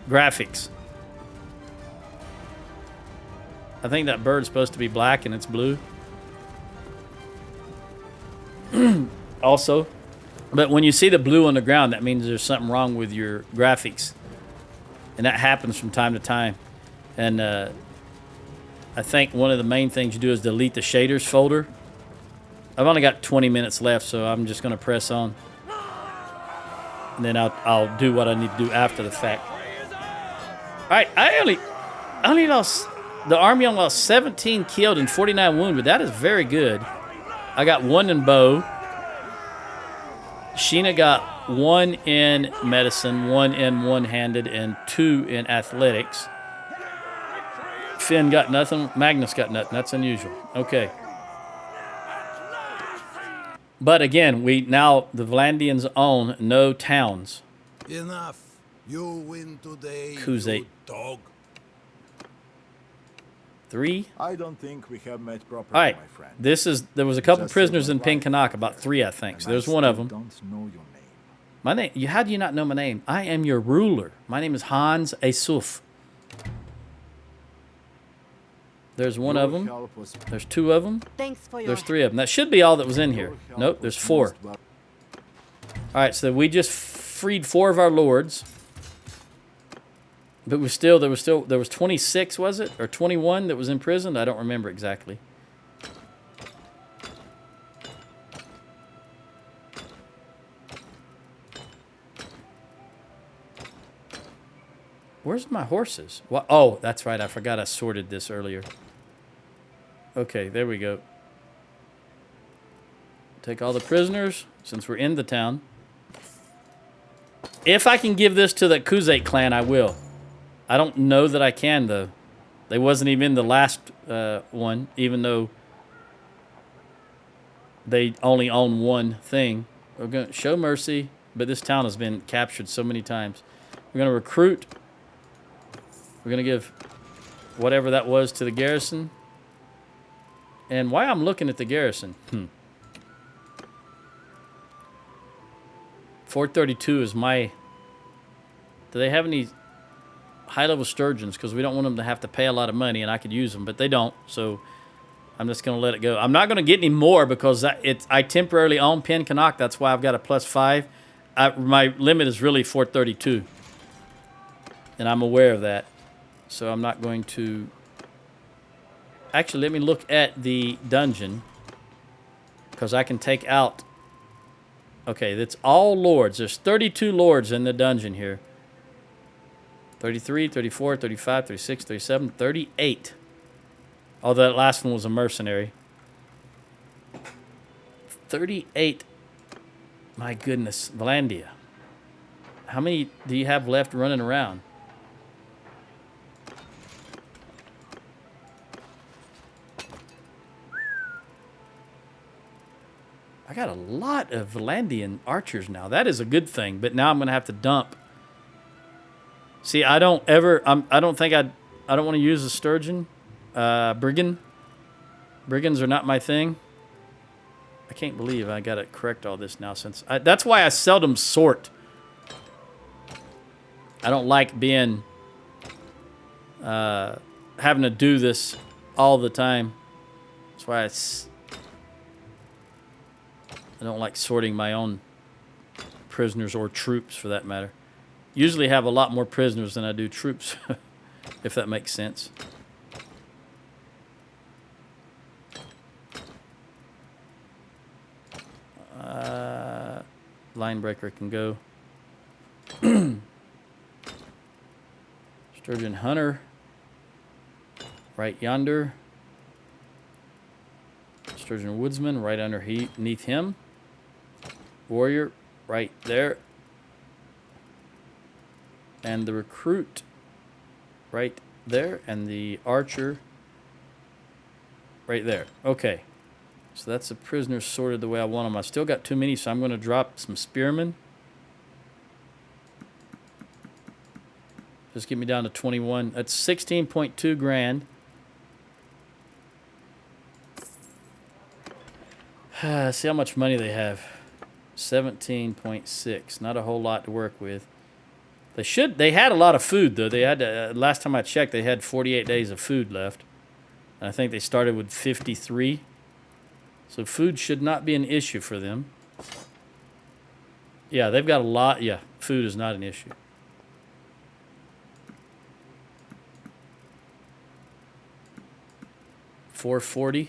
graphics. I think that bird's supposed to be black and it's blue. Also, but when you see the blue on the ground, that means there's something wrong with your graphics. And that happens from time to time. And I think one of the main things you do is delete the shaders folder. I've only got 20 minutes left, so I'm just going to press on. And then I'll do what I need to do after the fact. All right, I only lost... The army only lost 17 killed and 49 wounded. That is very good. I got 1 in bow. Sheena got 1 in medicine, 1 in one-handed, and 2 in athletics. Finn got nothing. Magnus got nothing. That's unusual. Okay. But again, the Vlandians own no towns. Enough. You win today, Kuze. you dog. 3. I don't think we have met properly, All right. my friend. There was a couple Just prisoners in say goodbye. Pinkanok, about 3, I think. So And there's I one of still them. don't know your name. My name. How do you not know my name? I am your ruler. My name is Hans Asuf. There's one of Your them. help was There's 2 of them. Thanks for your There's 3 of them. That should be all that was in here. your help Nope, was there's 4. most wel- All right, so we just freed 4 of our lords. But there was 26, was it? Or 21 that was imprisoned? I don't remember exactly. Where's my horses? What? Oh, that's right. I forgot I sorted this earlier. Okay, there we go. Take all the prisoners, since we're in the town. If I can give this to the Kuzate clan, I will. I don't know that I can, though. They wasn't even in the last one, even though they only own one thing. We're going to show mercy, but this town has been captured so many times. We're going to recruit. We're going to give whatever that was to the garrison. And why I'm looking at the garrison? 432 is my... Do they have any high-level sturgeons? Because we don't want them to have to pay a lot of money, and I could use them, but they don't. So I'm just going to let it go. I'm not going to get any more because I temporarily own Pen Canuck. That's why I've got a +5. My limit is really 432. And I'm aware of that. So I'm not going to... Actually, let me look at the dungeon. Because I can take out... Okay, that's all lords. There's 32 lords in the dungeon here. 33, 34, 35, 36, 37, 38. Oh, that last one was a mercenary. 38. My goodness. Vlandia. How many do you have left running around? I got a lot of Vlandian archers now. That is a good thing. But now I'm going to have to dump. See, I don't want to use a sturgeon. Brigand. Brigands are not my thing. I can't believe I got to correct all this now. That's why I seldom sort. I don't like being... having to do this all the time. That's why I don't like sorting my own prisoners or troops, for that matter. Usually have a lot more prisoners than I do troops, if that makes sense. Linebreaker can go. Sturgeon Hunter. Right yonder. Sturgeon Woodsman right underneath him. Warrior right there. And the recruit right there. And the archer right there. Okay. So that's the prisoners sorted the way I want them. I still got too many, so I'm going to drop some spearmen. Just get me down to 21. That's 16.2 grand. See how much money they have. 17.6. Not a whole lot to work with. They had a lot of food, though. They had last time I checked, they had 48 days of food left. And I think they started with 53. So food should not be an issue for them. Yeah, they've got a lot. Yeah, food is not an issue. $440.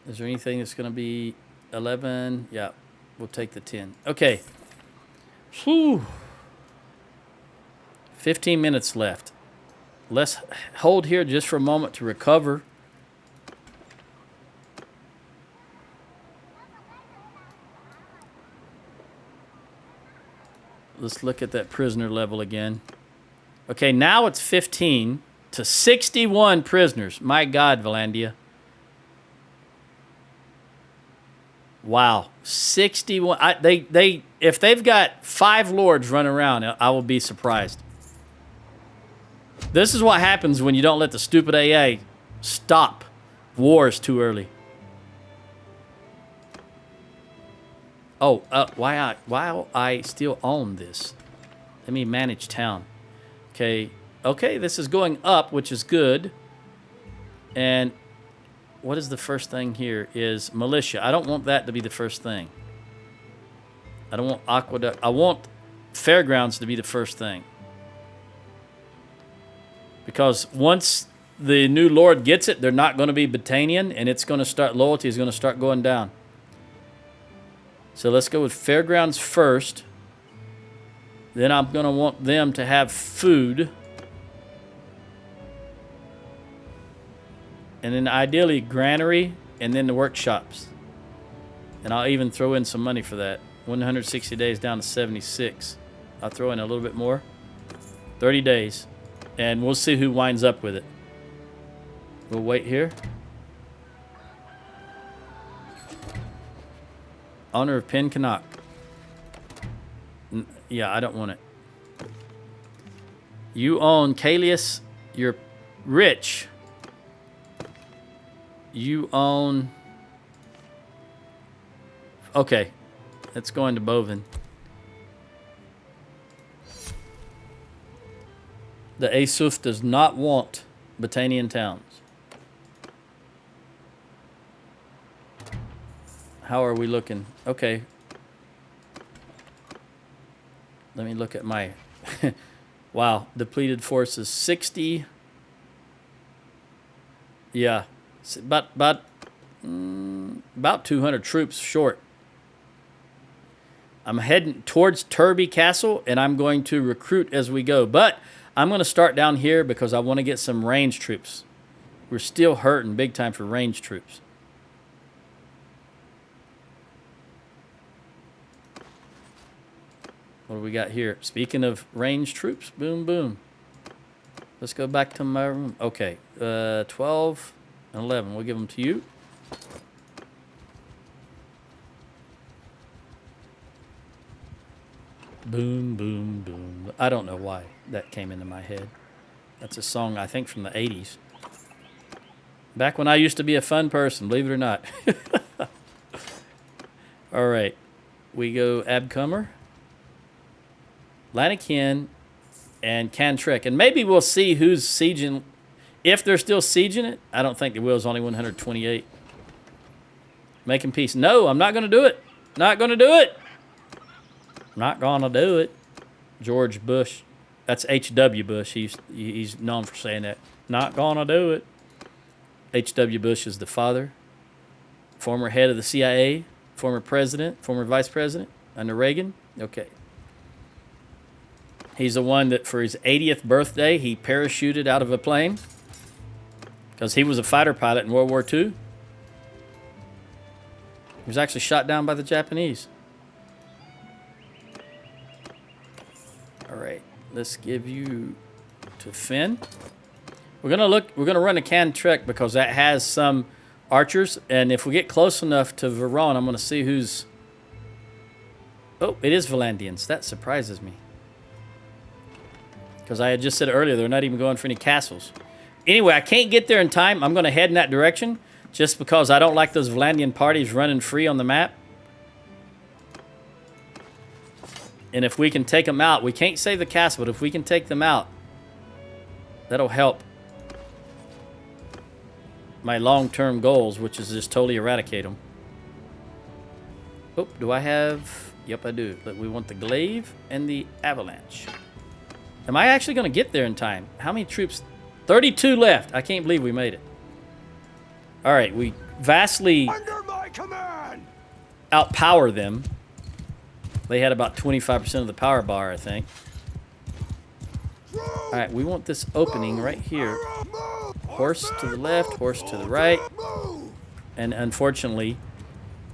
Is there anything that's going to be 11? Yeah, we'll take the 10. Okay. Whew. 15 minutes left. Let's hold here just for a moment to recover. Let's look at that prisoner level again. Okay, now it's 15 to 61 prisoners. My God, Vlandia. Wow, 61. If they've got 5 lords running around, I will be surprised. This is what happens when you don't let the stupid AA stop wars too early. Oh, while I still own this, let me manage town. Okay, this is going up, which is good. And what is the first thing here? Is militia. I don't want that to be the first thing. I don't want aqueduct. I want fairgrounds to be the first thing. Because once the new lord gets it, they're not going to be Battanian, and it's going to start, loyalty is going to start going down. So let's go with fairgrounds first. Then I'm going to want them to have food. And then ideally granary, and then the workshops. And I'll even throw in some money for that. 160 days down to 76. I'll throw in a little bit more. 30 days. And we'll see who winds up with it. We'll wait here. Honor of Pen Canuck. Yeah, I don't want it. You own Calius. You're rich. You own... Okay. Let's go into Bovin. The Asuf does not want Battanian towns. How are we looking? Okay. Let me look at my... Wow. Depleted forces. 60. Yeah. About 200 troops short. I'm heading towards Turby Castle, and I'm going to recruit as we go. But I'm going to start down here because I want to get some range troops. We're still hurting big time for range troops. What do we got here? Speaking of range troops, boom, boom. Let's go back to my room. Okay, 12 and 11. We'll give them to you. Boom, boom, boom. I don't know why that came into my head. That's a song, I think, from the 80s. Back when I used to be a fun person, believe it or not. All right. We go Abcomer, Lanakin, and Cantrek. And maybe we'll see who's sieging. If they're still sieging it. I don't think they will. It's only 128. Making peace. No, I'm not going to do it. Not going to do it. Not gonna do it. George Bush. That's H.W. Bush. He's known for saying that. Not gonna do it. H.W. Bush is the father. Former head of the CIA. Former president. Former vice president under Reagan. Okay. He's the one that for his 80th birthday, he parachuted out of a plane. Because he was a fighter pilot in World War II. He was actually shot down by the Japanese. All right, let's give you to Finn. We're gonna run a Cantrek because that has some archers, and if we get close enough to Veron, I'm gonna see who's... Oh, it is Vlandians. That surprises me. Because I had just said earlier, they're not even going for any castles. Anyway, I can't get there in time. I'm gonna head in that direction just because I don't like those Vlandian parties running free on the map. And if we can take them out, we can't save the castle, but if we can take them out, that'll help my long-term goals, which is just totally eradicate them. Oh, do I have... Yep, I do. But we want the glaive and the avalanche. Am I actually going to get there in time? How many troops? 32 left. I can't believe we made it. All right, we vastly Under my command! outpower them. They had about 25% of the power bar, I think. All right, we want this opening right here. Horse to the left, horse to the right. And unfortunately,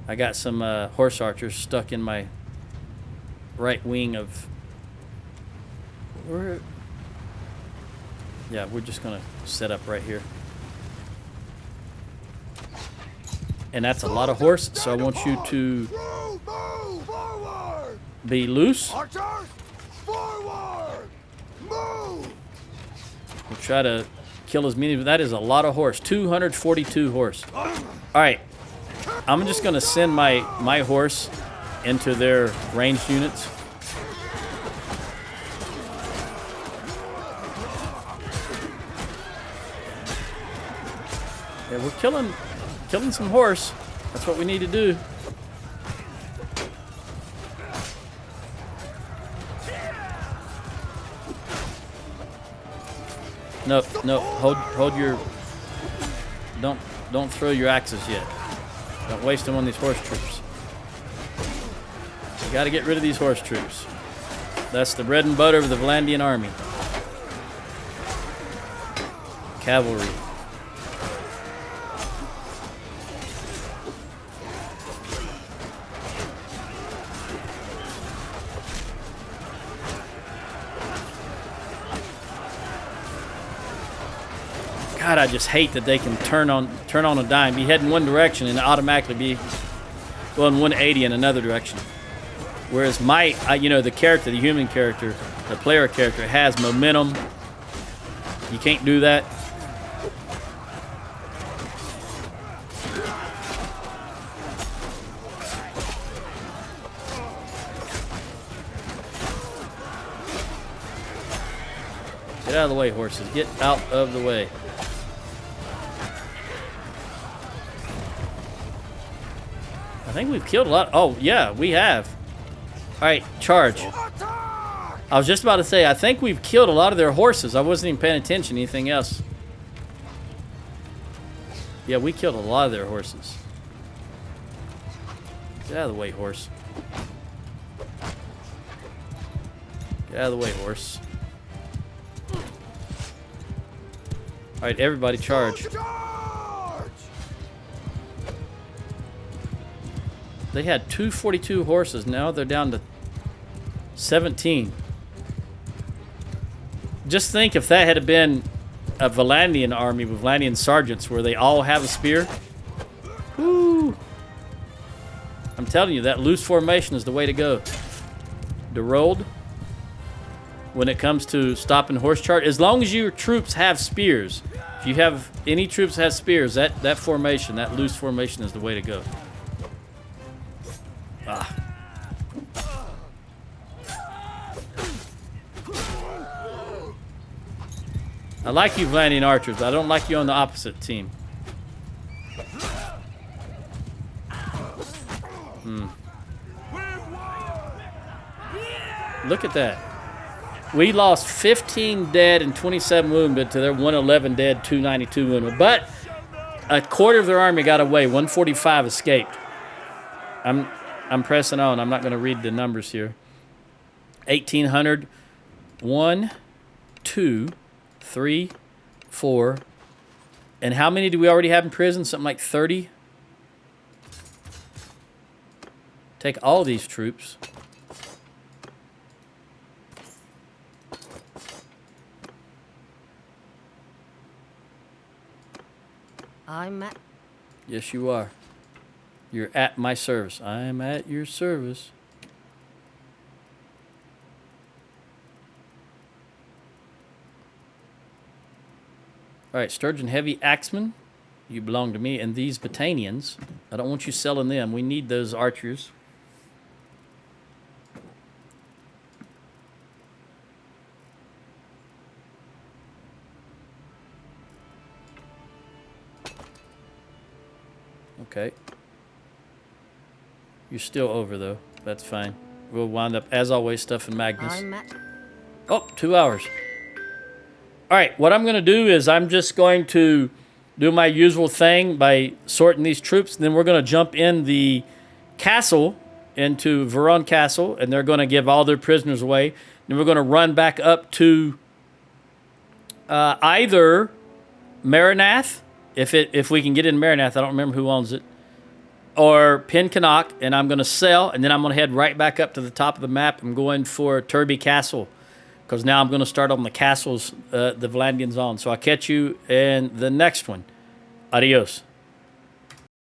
I got some horse archers stuck in my right wing of... Yeah, we're just going to set up right here. And that's a lot of horse, so I want you to be loose. Archers, forward! Move! We'll try to kill as many, but that is a lot of horse. 242 horse. All right. I'm just going to send my horse into their ranged units. Yeah, we're killing killing some horse. That's what we need to do. No, no, hold your, don't throw your axes yet. Don't waste them on these horse troops. You gotta get rid of these horse troops. That's the bread and butter of the Vlandian army. Cavalry. God, I just hate that they can turn on a dime, be heading one direction, and automatically be going 180 in another direction. Whereas the character, the human character, the player character has momentum. You can't do that. Get out of the way, horses. Get out of the way. I think we've killed a lot. Oh, yeah, we have. All right, charge. I was just about to say, I think we've killed a lot of their horses. I wasn't even paying attention to anything else. Yeah, we killed a lot of their horses. Get out of the way, horse. Get out of the way, horse. All right, everybody charge. They had 242 horses. Now they're down to 17. Just think if that had been a Vlandian army with Vlandian sergeants where they all have a spear. Woo! I'm telling you, that loose formation is the way to go. The rolled, when it comes to stopping horse charge, as long as your troops have spears, if you have any troops that have spears, that formation, that loose formation is the way to go. Ah. I like you, Vlandian archers, but I don't like you on the opposite team. Look at that. We lost 15 dead and 27 wounded to their 111 dead, 292 wounded. But a quarter of their army got away. 145 escaped. I'm pressing on. I'm not going to read the numbers here. 1,800. 1, 2, 3, 4. And how many do we already have in prison? Something like 30? Take all these troops. I'm at... Yes, you are. You're at my service. I'm at your service. All right, Sturgeon Heavy Axemen, you belong to me. And these Battanians, I don't want you selling them. We need those archers. Okay. You're still over, though. That's fine. We'll wind up, as always, stuffing Magnus. I'm at... Oh, 2 hours. All right, what I'm going to do is I'm just going to do my usual thing by sorting these troops. Then we're going to jump in the castle, into Veron Castle, and they're going to give all their prisoners away. Then we're going to run back up to either Marinath, if we can get in Marinath. I don't remember who owns it. Or Pencanak, and I'm going to sell, and then I'm going to head right back up to the top of the map. I'm going for Turby Castle, because now I'm going to start on the castles the Vlandians on. So I'll catch you in the next one. Adios.